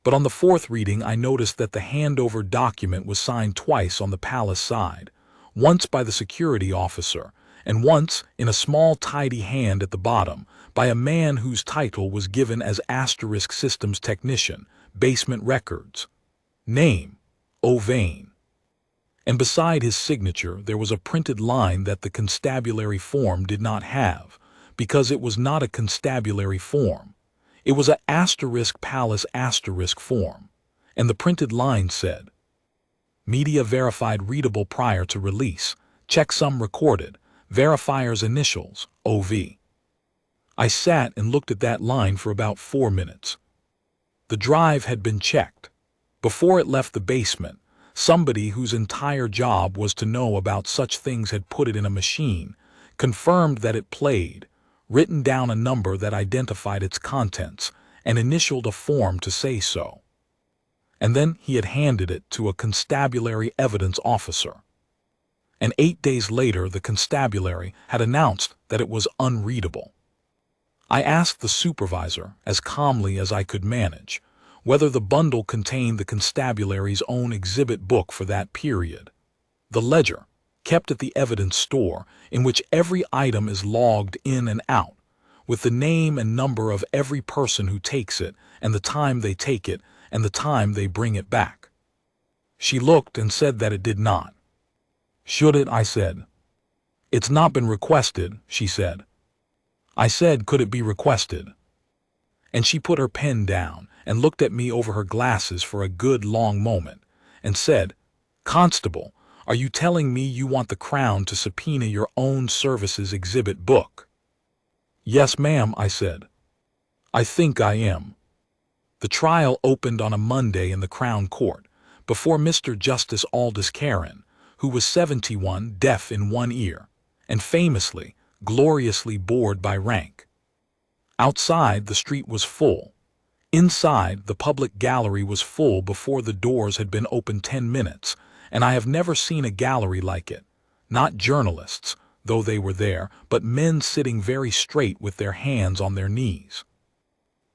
But on the 4th reading I noticed that the handover document was signed twice on the palace side, once by the security officer, and once, in a small tidy hand at the bottom, by a man whose title was given as Asterisk Systems Technician, Basement Records. Name, O'Vane. And beside his signature there was a printed line that the constabulary form did not have, because it was not a constabulary form. It was a asterisk palace asterisk form, and the printed line said, "Media verified readable prior to release, checksum recorded, verifier's initials, OV." I sat and looked at that line for about 4 minutes. The drive had been checked. Before it left the basement, somebody whose entire job was to know about such things had put it in a machine, confirmed that it played, written down a number that identified its contents, and initialed a form to say so. And then he had handed it to a constabulary evidence officer. And 8 days later the constabulary had announced that it was unreadable. I asked the supervisor, as calmly as I could manage, whether the bundle contained the constabulary's own exhibit book for that period. The ledger, kept at the evidence store, in which every item is logged in and out, with the name and number of every person who takes it, and the time they take it, and the time they bring it back. She looked and said that it did not. Should it? I said. It's not been requested, she said. I said, could it be requested? And she put her pen down and looked at me over her glasses for a good long moment and said, Constable, are you telling me you want the Crown to subpoena your own services exhibit book? Yes, ma'am, I said. I think I am. The trial opened on a Monday in the Crown Court before Mr. Justice Aldous Karen, who was 71, deaf in one ear, and famously, gloriously bored by rank. Outside, the street was full. Inside, the public gallery was full before the doors had been opened 10 minutes, and I have never seen a gallery like it. Not journalists, though they were there, but men sitting very straight with their hands on their knees.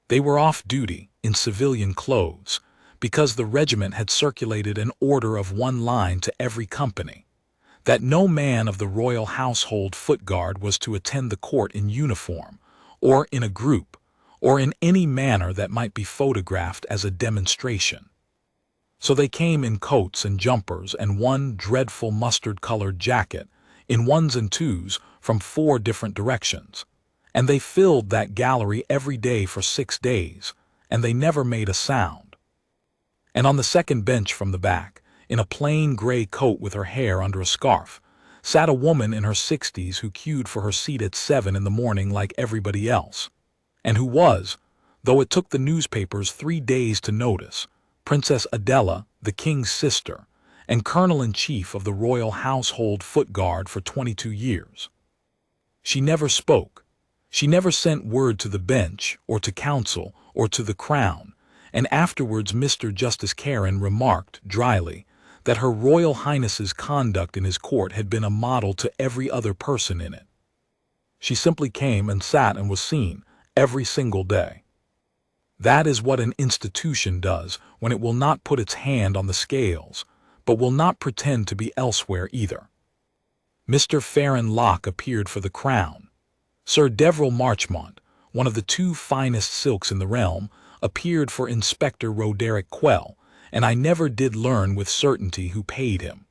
They were off duty, in civilian clothes, because the regiment had circulated an order of one line to every company, that no man of the royal household foot guard was to attend the court in uniform, or in a group, or in any manner that might be photographed as a demonstration. So they came in coats and jumpers and one dreadful mustard-colored jacket, in ones and twos, from 4 different directions. And they filled that gallery every day for 6 days, and they never made a sound. And on the second bench from the back, in a plain gray coat with her hair under a scarf, sat a woman in her 60s who queued for her seat at 7 in the morning like everybody else, and who was, though it took the newspapers 3 days to notice, Princess Adela, the king's sister, and colonel-in-chief of the royal household foot guard for 22 years. She never spoke. She never sent word to the bench, or to council, or to the Crown, and afterwards Mr. Justice Karen remarked, dryly, that Her Royal Highness's conduct in his court had been a model to every other person in it. She simply came and sat and was seen, every single day. That is what an institution does when it will not put its hand on the scales, but will not pretend to be elsewhere either. Mr. Farron Locke appeared for the Crown. Sir Deverell Marchmont, one of the 2 finest silks in the realm, appeared for Inspector Roderic Quell, and I never did learn with certainty who paid him.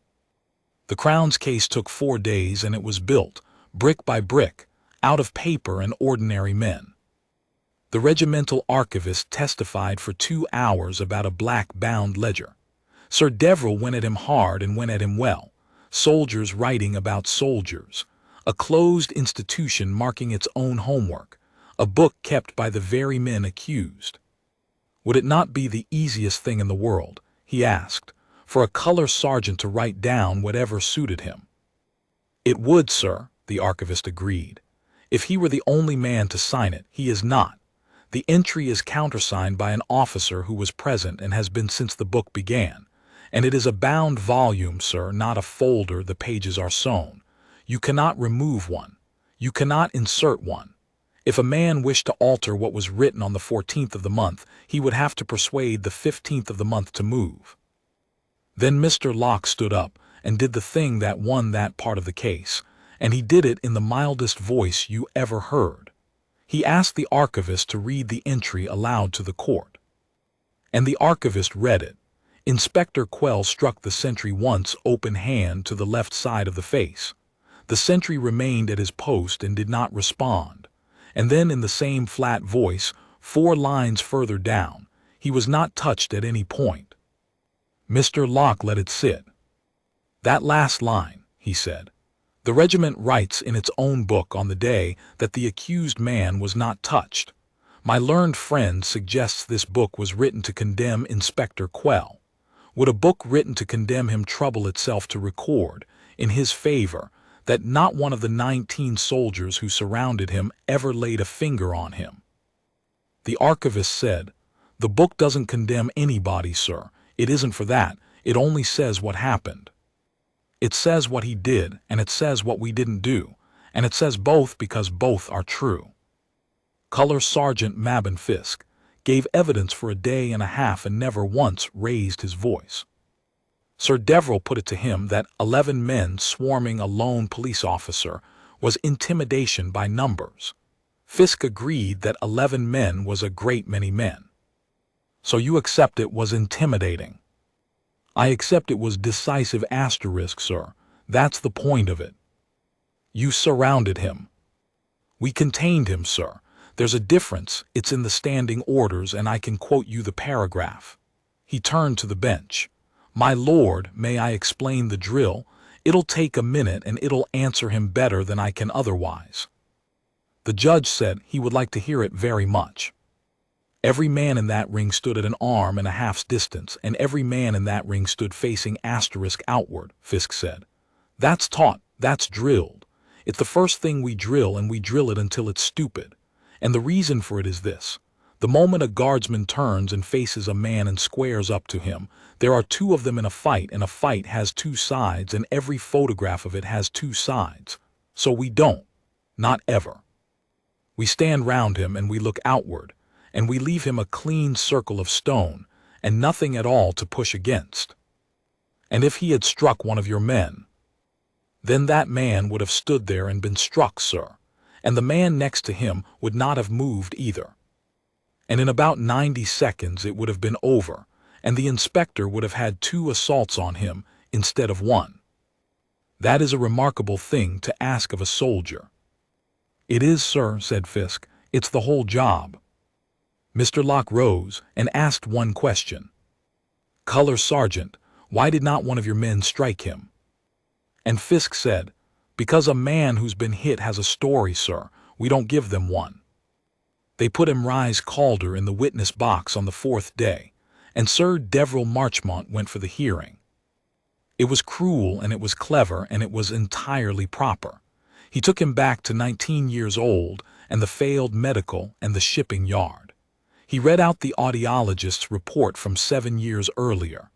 The Crown's case took 4 days, and it was built, brick by brick, out of paper and ordinary men. The regimental archivist testified for 2 hours about a black-bound ledger. Sir Deverell went at him hard and went at him well, soldiers writing about soldiers, a closed institution marking its own homework, a book kept by the very men accused. Would it not be the easiest thing in the world, he asked, for a color sergeant to write down whatever suited him? It would, sir, the archivist agreed. If he were the only man to sign it, he is not. The entry is countersigned by an officer who was present and has been since the book began, and it is a bound volume, sir, not a folder. The pages are sewn. You cannot remove one. You cannot insert one. If a man wished to alter what was written on the 14th of the month, he would have to persuade the 15th of the month to move. Then Mr. Locke stood up and did the thing that won that part of the case, and he did it in the mildest voice you ever heard. He asked the archivist to read the entry aloud to the court. And the archivist read it. Inspector Quell struck the sentry once open hand to the left side of the face. The sentry remained at his post and did not respond. And then in the same flat voice, 4 lines further down, he was not touched at any point. Mr. Locke let it sit. That last line, he said. The regiment writes in its own book on the day that the accused man was not touched. My learned friend suggests this book was written to condemn Inspector Quell. Would a book written to condemn him trouble itself to record, in his favor, that not one of the 19 soldiers who surrounded him ever laid a finger on him? The archivist said, "The book doesn't condemn anybody, sir. It isn't for that. It only says what happened. It says what he did, and it says what we didn't do, and it says both because both are true." Color Sergeant Mabon Fisk gave evidence for a day and a half and never once raised his voice. Sir Deverell put it to him that 11 men swarming a lone police officer was intimidation by numbers. Fisk agreed that 11 men was a great many men. So you accept it was intimidating? I accept it was decisive asterisk, sir. That's the point of it. You surrounded him. We contained him, sir. There's a difference. It's in the standing orders, and I can quote you the paragraph. He turned to the bench. My lord, may I explain the drill? It'll take a minute, and it'll answer him better than I can otherwise. The judge said he would like to hear it very much. Every man in that ring stood at an arm and a half's distance, and every man in that ring stood facing asterisk outward, Fisk said. That's taught, that's drilled. It's the first thing we drill, and we drill it until it's stupid. And the reason for it is this. The moment a guardsman turns and faces a man and squares up to him, there are two of them in a fight, and a fight has two sides, and every photograph of it has two sides. So we don't. Not ever. We stand round him and we look outward, and we leave him a clean circle of stone, and nothing at all to push against. And if he had struck one of your men, then that man would have stood there and been struck, sir, and the man next to him would not have moved either. And in about 90 seconds it would have been over, and the inspector would have had 2 assaults on him instead of 1. That is a remarkable thing to ask of a soldier. It is, sir, said Fisk. It's the whole job. Mr. Locke rose and asked one question. Color Sergeant, why did not one of your men strike him? And Fisk said, because a man who's been hit has a story, sir. We don't give them one. They put Emrys Calder in the witness box on the 4th day, and Sir Deverell Marchmont went for the hearing. It was cruel, and it was clever, and it was entirely proper. He took him back to 19 years old, and the failed medical, and the shipping yard. He read out the audiologist's report from 7 years earlier.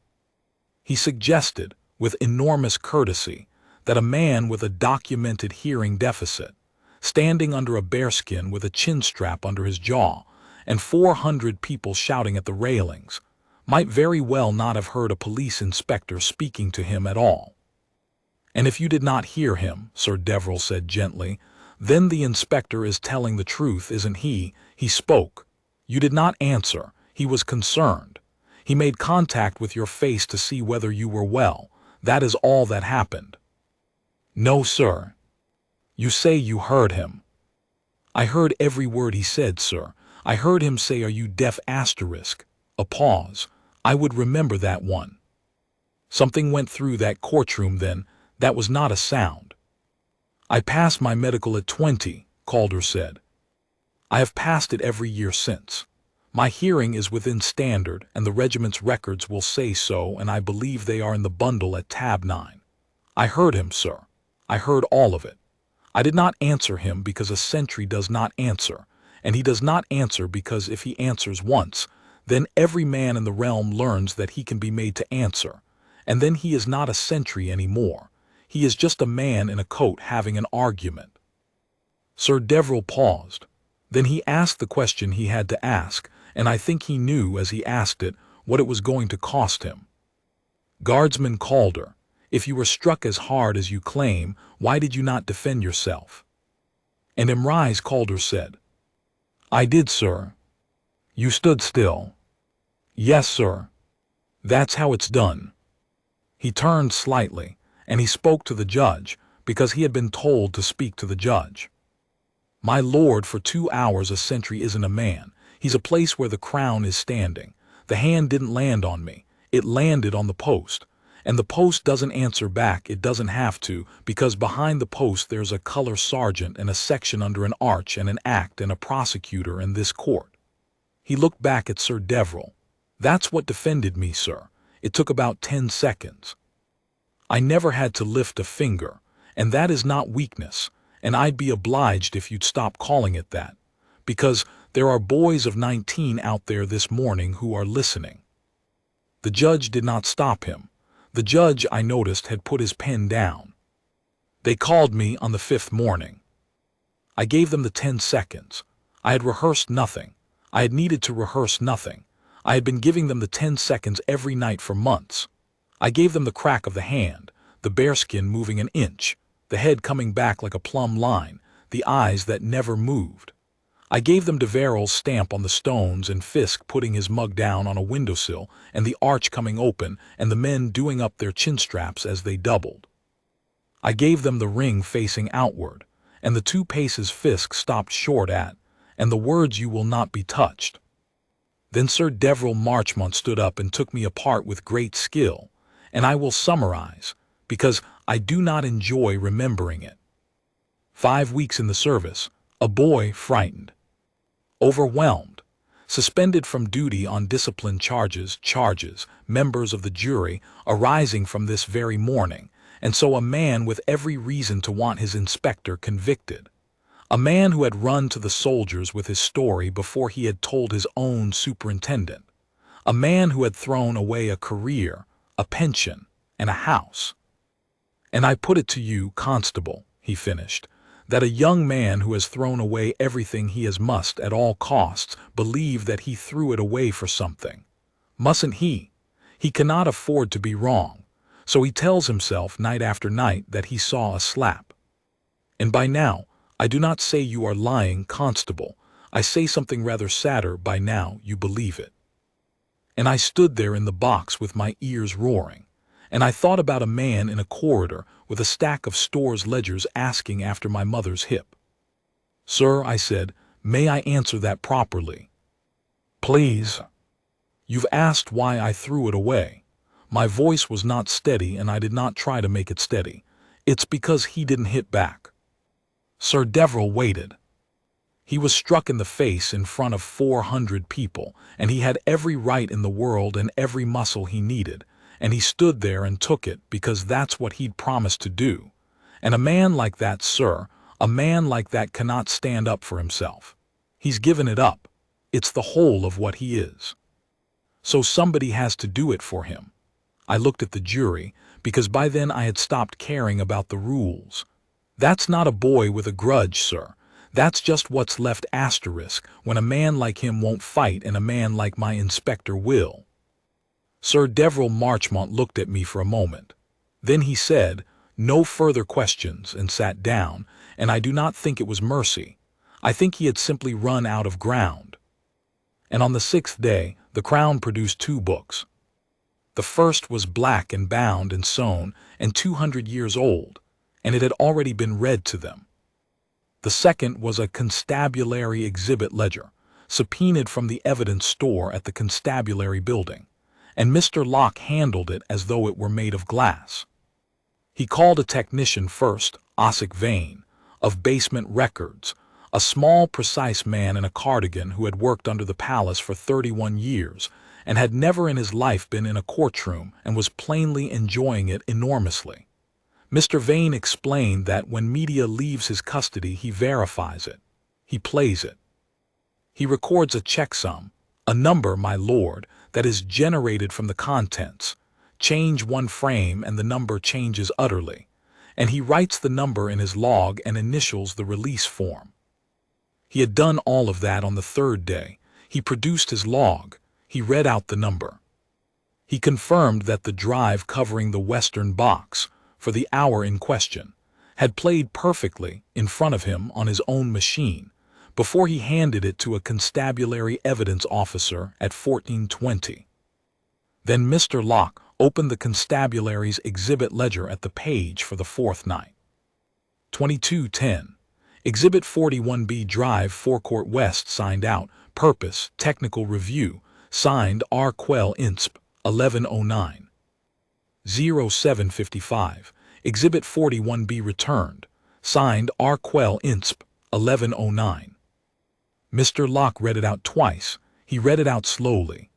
He suggested, with enormous courtesy, that a man with a documented hearing deficit, standing under a bearskin with a chin strap under his jaw, and 400 people shouting at the railings, might very well not have heard a police inspector speaking to him at all. And if you did not hear him, Sir Deverell said gently, then the inspector is telling the truth, isn't he? He spoke. You did not answer. He was concerned. He made contact with your face to see whether you were well. That is all that happened. No, sir. You say you heard him. I heard every word he said, sir. I heard him say, are you deaf asterisk? A pause. I would remember that one. Something went through that courtroom then. That was not a sound. I passed my medical at 20, Calder said. I have passed it every year since. My hearing is within standard, and the regiment's records will say so, and I believe they are in the bundle at tab 9. I heard him, sir. I heard all of it. I did not answer him because a sentry does not answer, and he does not answer because if he answers once, then every man in the realm learns that he can be made to answer, and then he is not a sentry anymore. He is just a man in a coat having an argument. Sir Deverell paused. Then he asked the question he had to ask, and I think he knew as he asked it what it was going to cost him. Guardsman Calder, if you were struck as hard as you claim, why did you not defend yourself? And Emrys Calder said, I did, sir. You stood still. Yes, sir. That's how it's done. He turned slightly, and he spoke to the judge, because he had been told to speak to the judge. My lord, for 2 hours a sentry isn't a man. He's a place where the crown is standing. The hand didn't land on me. It landed on the post. And the post doesn't answer back. It doesn't have to, because behind the post there's a color sergeant and a section under an arch and an act and a prosecutor in this court. He looked back at Sir Deverell. That's what defended me, sir. It took about 10 seconds. I never had to lift a finger, and that is not weakness, and I'd be obliged if you'd stop calling it that, because there are boys of 19 out there this morning who are listening. The judge did not stop him. The judge, I noticed, had put his pen down. They called me on the 5th morning. I gave them the 10 seconds. I had rehearsed nothing. I had needed to rehearse nothing. I had been giving them the 10 seconds every night for months. I gave them the crack of the hand, the bearskin moving an inch, the head coming back like a plumb line, the eyes that never moved. I gave them Deverell's stamp on the stones and Fisk putting his mug down on a windowsill and the arch coming open and the men doing up their chin straps as they doubled. I gave them the ring facing outward, and the 2 paces Fisk stopped short at, and the words "you will not be touched." Then Sir Devil Marchmont stood up and took me apart with great skill, and I will summarize, because I do not enjoy remembering it. 5 weeks in the service, a boy frightened, overwhelmed, suspended from duty on discipline charges, members of the jury arising from this very morning, and so a man with every reason to want his inspector convicted. A man who had run to the soldiers with his story before he had told his own superintendent. A man who had thrown away a career, a pension, and a house. "And I put it to you, Constable," he finished, "that a young man who has thrown away everything he has must at all costs believe that he threw it away for something. Mustn't he? He cannot afford to be wrong, so he tells himself night after night that he saw a slap. And by now, I do not say you are lying, Constable. I say something rather sadder. By now you believe it." And I stood there in the box with my ears roaring, and I thought about a man in a corridor with a stack of stores ledgers asking after my mother's hip. "Sir," I said, "may I answer that properly?" "Please." "You've asked why I threw it away." My voice was not steady, and I did not try to make it steady. "It's because he didn't hit back." Sir Devil waited. He was struck in the face in front of 400 people, and he had every right in the world and every muscle he needed, and he stood there and took it because that's what he'd promised to do. And a man like that, sir, a man like that cannot stand up for himself. He's given it up. It's the whole of what he is. So somebody has to do it for him. I looked at the jury, because by then I had stopped caring about the rules. That's not a boy with a grudge, sir. That's just what's left asterisk when a man like him won't fight and a man like my inspector will. Sir Devil Marchmont looked at me for a moment. Then he said, "No further questions," and sat down, and I do not think it was mercy. I think he had simply run out of ground. And on the 6th day, the Crown produced 2 books. The first was black and bound and sewn and 200 years old, and it had already been read to them. The second was a constabulary exhibit ledger, subpoenaed from the evidence store at the constabulary building, and Mr. Locke handled it as though it were made of glass. He called a technician first, Ossick Vane, of Basement Records, a small, precise man in a cardigan who had worked under the palace for 31 years and had never in his life been in a courtroom and was plainly enjoying it enormously. Mr. Vane explained that when media leaves his custody, he verifies it. He plays it. He records a checksum, a number, my lord, that is generated from the contents. Change one frame and the number changes utterly, and he writes the number in his log and initials the release form. He had done all of that on the 3rd day. He produced his log. He read out the number. He confirmed that the drive covering the western box, for the hour in question, had played perfectly in front of him on his own machine before he handed it to a constabulary evidence officer at 1420. Then Mr. Locke opened the constabulary's exhibit ledger at the page for the 4th night. 2210. Exhibit 41B Drive, Forecourt West, signed out. Purpose, Technical Review, signed R. Quell Insp. 1109. 0755. Exhibit 41B returned, signed R. Quell Insp. 1109. Mr. Locke read it out twice. He read it out slowly.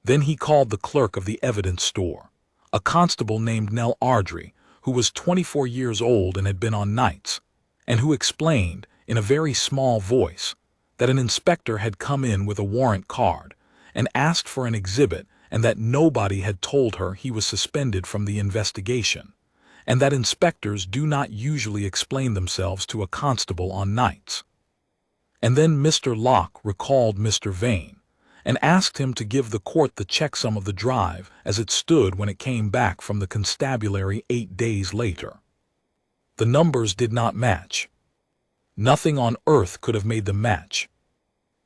Then he called the clerk of the evidence store, a constable named Nell Ardrey, who was 24 years old and had been on nights, and who explained, in a very small voice, that an inspector had come in with a warrant card and asked for an exhibit, and that nobody had told her he was suspended from the investigation, and that inspectors do not usually explain themselves to a constable on nights. And then Mr. Locke recalled Mr. Vane, and asked him to give the court the checksum of the drive as it stood when it came back from the constabulary 8 days later. The numbers did not match. Nothing on earth could have made them match.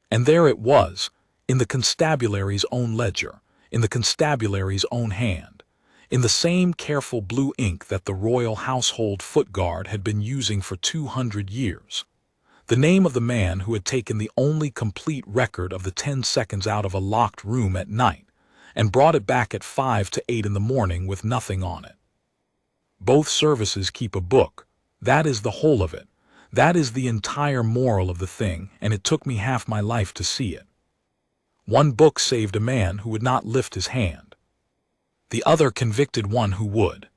And there it was, in the constabulary's own ledger, in the constabulary's own hand. in the same careful blue ink that the royal household foot guard had been using for 200 years. The name of the man who had taken the only complete record of the 10 seconds out of a locked room at night and brought it back at 5 to 8 in the morning with nothing on it. Both services keep a book. That is the whole of it. That is the entire moral of the thing, and it took me half my life to see it. One book saved a man who would not lift his hand. The other convicted one who would.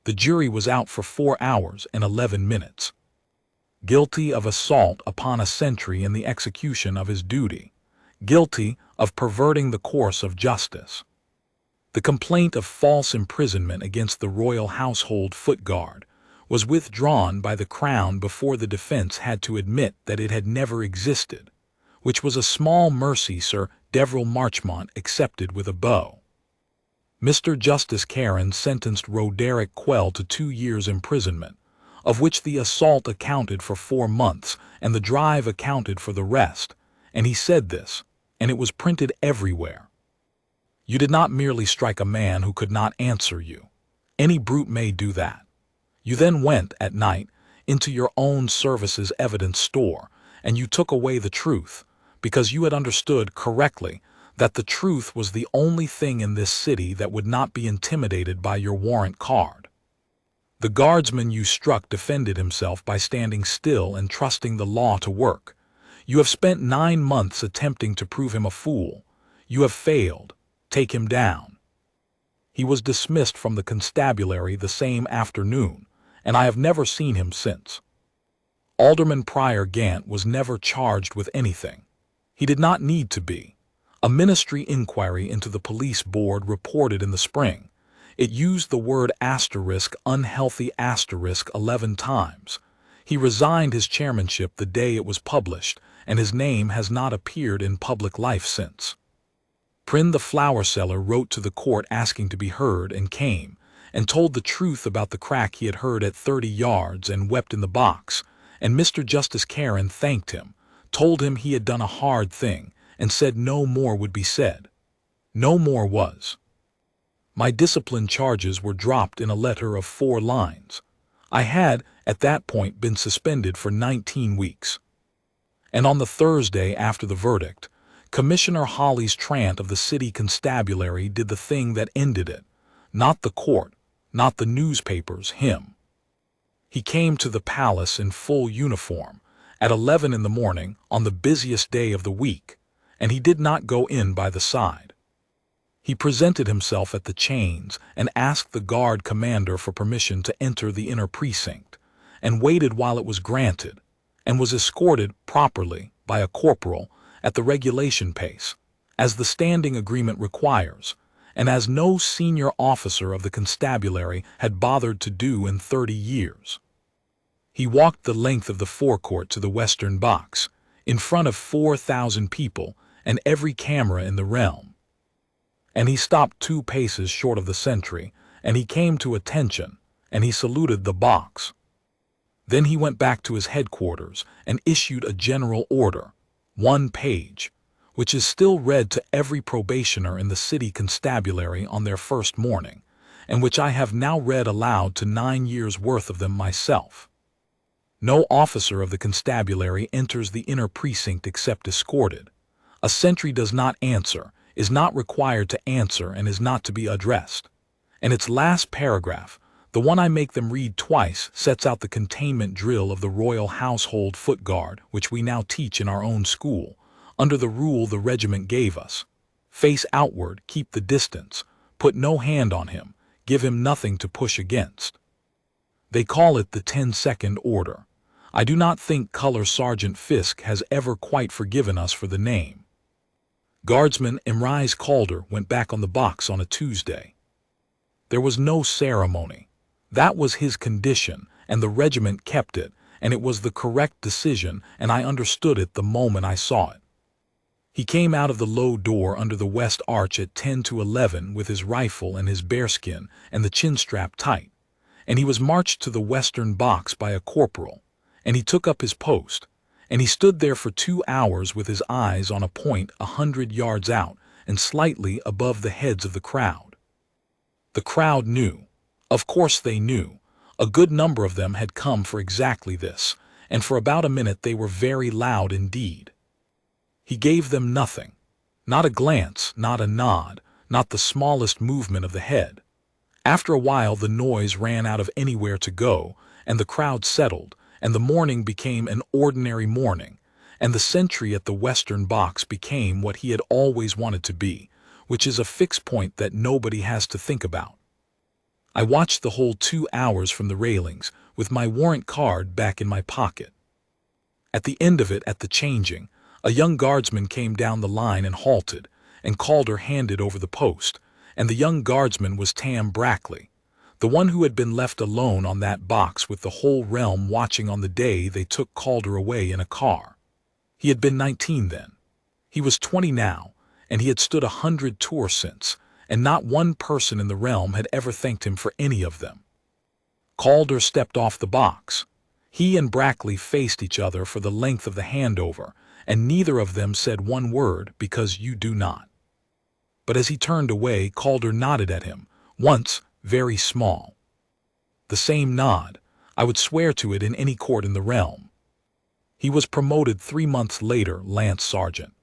The jury was out for 4 hours and 11 minutes. Guilty of assault upon a sentry in the execution of his duty. Guilty of perverting the course of justice. The complaint of false imprisonment against the royal household foot guard was withdrawn by the Crown before the defense had to admit that it had never existed, which was a small mercy Sir Deverell Marchmont accepted with a bow. Mr. Justice Caron sentenced Roderic Quell to 2 years' imprisonment, of which the assault accounted for 4 months and the drive accounted for the rest, and he said this, and it was printed everywhere. You did not merely strike a man who could not answer you. Any brute may do that. You then went, at night, into your own service's evidence store, and you took away the truth, because you had understood correctly that the truth was the only thing in this city that would not be intimidated by your warrant card. The guardsman you struck defended himself by standing still and trusting the law to work. You have spent 9 months attempting to prove him a fool. You have failed. Take him down. He was dismissed from the constabulary the same afternoon, and I have never seen him since. Alderman Prior Gant was never charged with anything. He did not need to be. A ministry inquiry into the police board reported in the spring. It used the word *unhealthy* 11 times. He resigned his chairmanship the day it was published, and his name has not appeared in public life since. Prynne the flower seller wrote to the court asking to be heard and came, and told the truth about the crack he had heard at 30 yards and wept in the box, and Mr. Justice Caron thanked him, told him he had done a hard thing, and said no more would be said. No more was. My discipline charges were dropped in a letter of 4 lines. I had, at that point, been suspended for 19 weeks. And on the Thursday after the verdict, Commissioner Hollis Trant of the City Constabulary did the thing that ended it. Not the court, not the newspapers, him. He came to the palace in full uniform, at 11 in the morning on the busiest day of the week, and he did not go in by the side. He presented himself at the chains and asked the guard commander for permission to enter the inner precinct, and waited while it was granted, and was escorted properly by a corporal at the regulation pace, as the standing agreement requires, and as no senior officer of the constabulary had bothered to do in 30 years. He walked the length of the forecourt to the western box, in front of 4,000 people and every camera in the realm. And he stopped 2 paces short of the sentry, and he came to attention, and he saluted the box. Then he went back to his headquarters and issued a general order, 1 page, which is still read to every probationer in the city constabulary on their first morning, and which I have now read aloud to 9 years' worth of them myself. No officer of the constabulary enters the inner precinct except escorted. A sentry does not answer, is not required to answer, and is not to be addressed. And its last paragraph, the one I make them read twice, sets out the containment drill of the Royal Household Foot Guard, which we now teach in our own school, under the rule the regiment gave us. Face outward, keep the distance, put no hand on him, give him nothing to push against. They call it the 10-second order. I do not think Colour Sergeant Fisk has ever quite forgiven us for the name. Guardsman Emrys Calder went back on the box on a Tuesday. There was no ceremony. That was his condition, and the regiment kept it, and it was the correct decision, and I understood it the moment I saw it. He came out of the low door under the west arch at 10 to 11 with his rifle and his bearskin and the chin strap tight, and he was marched to the western box by a corporal, and he took up his post, and he stood there for 2 hours with his eyes on a point 100 yards out and slightly above the heads of the crowd. The crowd knew. Of course they knew. A good number of them had come for exactly this, and for about a minute they were very loud indeed. He gave them nothing. Not a glance, not a nod, not the smallest movement of the head. After a while the noise ran out of anywhere to go, and the crowd settled, and the morning became an ordinary morning, and the sentry at the western box became what he had always wanted to be, which is a fixed point that nobody has to think about. I watched the whole 2 hours from the railings, with my warrant card back in my pocket. At the end of it, at the changing, a young guardsman came down the line and halted, and Calder handed over the post, and the young guardsman was Tam Brackley, the one who had been left alone on that box with the whole realm watching on the day they took Calder away in a car. He had been 19 then. He was 20 now, and he had stood 100 tours since, and not one person in the realm had ever thanked him for any of them. Calder stepped off the box. He and Brackley faced each other for the length of the handover, and neither of them said one word, because you do not. But as he turned away, Calder nodded at him, once, very small. The same nod, I would swear to it in any court in the realm. He was promoted 3 months later, Lance Sergeant,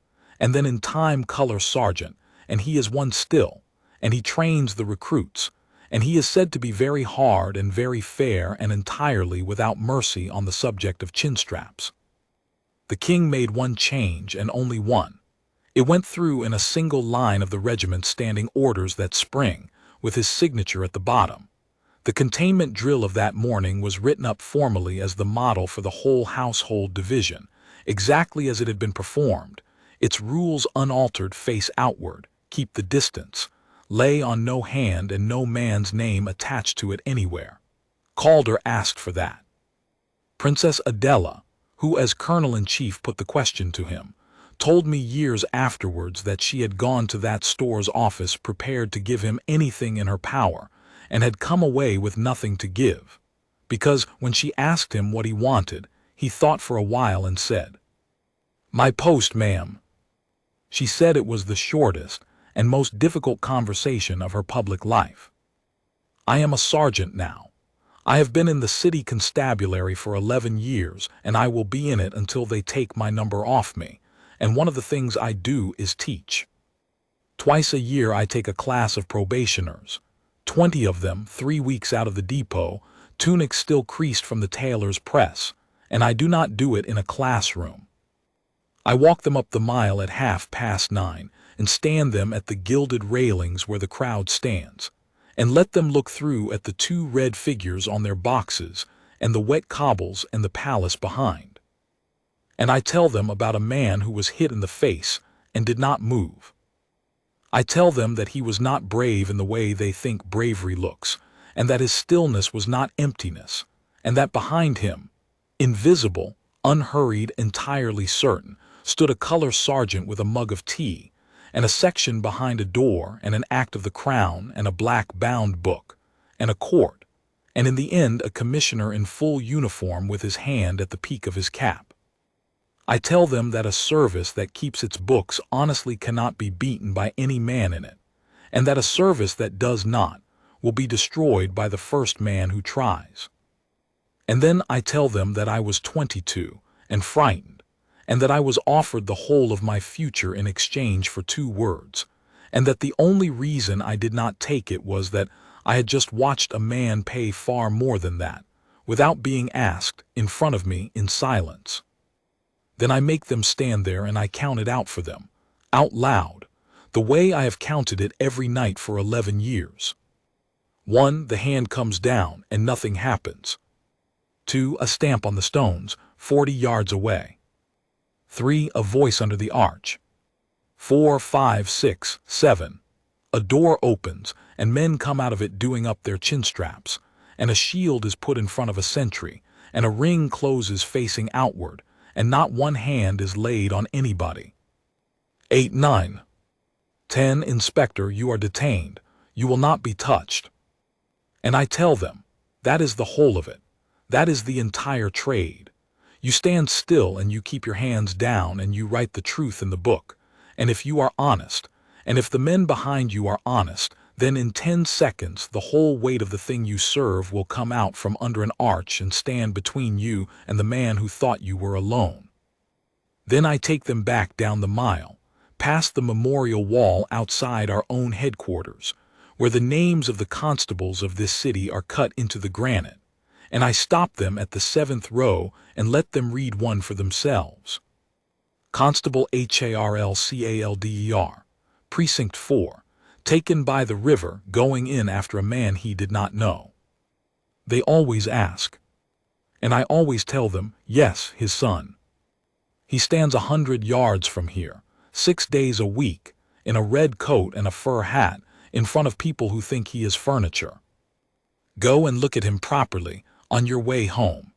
and then in time Color Sergeant, and he is one still, and he trains the recruits, and he is said to be very hard and very fair and entirely without mercy on the subject of chin straps. The king made one change, and only one. It went through in a single line of the regiment standing orders that spring, with his signature at the bottom. The containment drill of that morning was written up formally as the model for the whole household division, exactly as it had been performed, its rules unaltered: face outward, keep the distance, lay on no hand, and no man's name attached to it anywhere. Calder asked for that. Princess Adela, who as colonel-in-chief put the question to him, told me years afterwards that she had gone to that store's office prepared to give him anything in her power, and had come away with nothing to give, because when she asked him what he wanted, he thought for a while and said, "My post, ma'am." She said it was the shortest and most difficult conversation of her public life. I am a sergeant now. I have been in the city constabulary for 11 years, and I will be in it until they take my number off me, and one of the things I do is teach. Twice a year I take a class of probationers, 20 of them 3 weeks out of the depot, tunics still creased from the tailor's press, and I do not do it in a classroom. I walk them up the mile at 9:30, and stand them at the gilded railings where the crowd stands, and let them look through at the 2 red figures on their boxes and the wet cobbles and the palace behind. And I tell them about a man who was hit in the face and did not move. I tell them that he was not brave in the way they think bravery looks, and that his stillness was not emptiness, and that behind him, invisible, unhurried, entirely certain, stood a color sergeant with a mug of tea, and a section behind a door, and an act of the crown, and a black bound book, and a court, and in the end a commissioner in full uniform with his hand at the peak of his cap. I tell them that a service that keeps its books honestly cannot be beaten by any man in it, and that a service that does not will be destroyed by the first man who tries. And then I tell them that I was 22 and frightened, and that I was offered the whole of my future in exchange for 2 words, and that the only reason I did not take it was that I had just watched a man pay far more than that, without being asked, in front of me, in silence. Then I make them stand there and I count it out for them, out loud, the way I have counted it every night for 11 years. 1, the hand comes down and nothing happens. 2, a stamp on the stones, 40 yards away. 3, a voice under the arch. 4, 5, 6, 7. A door opens, and men come out of it doing up their chin straps, and a shield is put in front of a sentry, and a ring closes facing outward, and not one hand is laid on anybody. 8, 9. 10, Inspector, you are detained. You will not be touched. And I tell them, that is the whole of it. That is the entire trade. You stand still and you keep your hands down and you write the truth in the book. And if you are honest, and if the men behind you are honest, Then in 10 seconds, the whole weight of the thing you serve will come out from under an arch and stand between you and the man who thought you were alone. Then I take them back down the mile, past the memorial wall outside our own headquarters, where the names of the constables of this city are cut into the granite, and I stop them at the 7th row and let them read one for themselves. Constable Harlcalder, Precinct 4, taken by the river going in after a man he did not know. They always ask. And I always tell them, yes, his son. He stands 100 yards from here, 6 days a week, in a red coat and a fur hat, in front of people who think he is furniture. Go and look at him properly on your way home.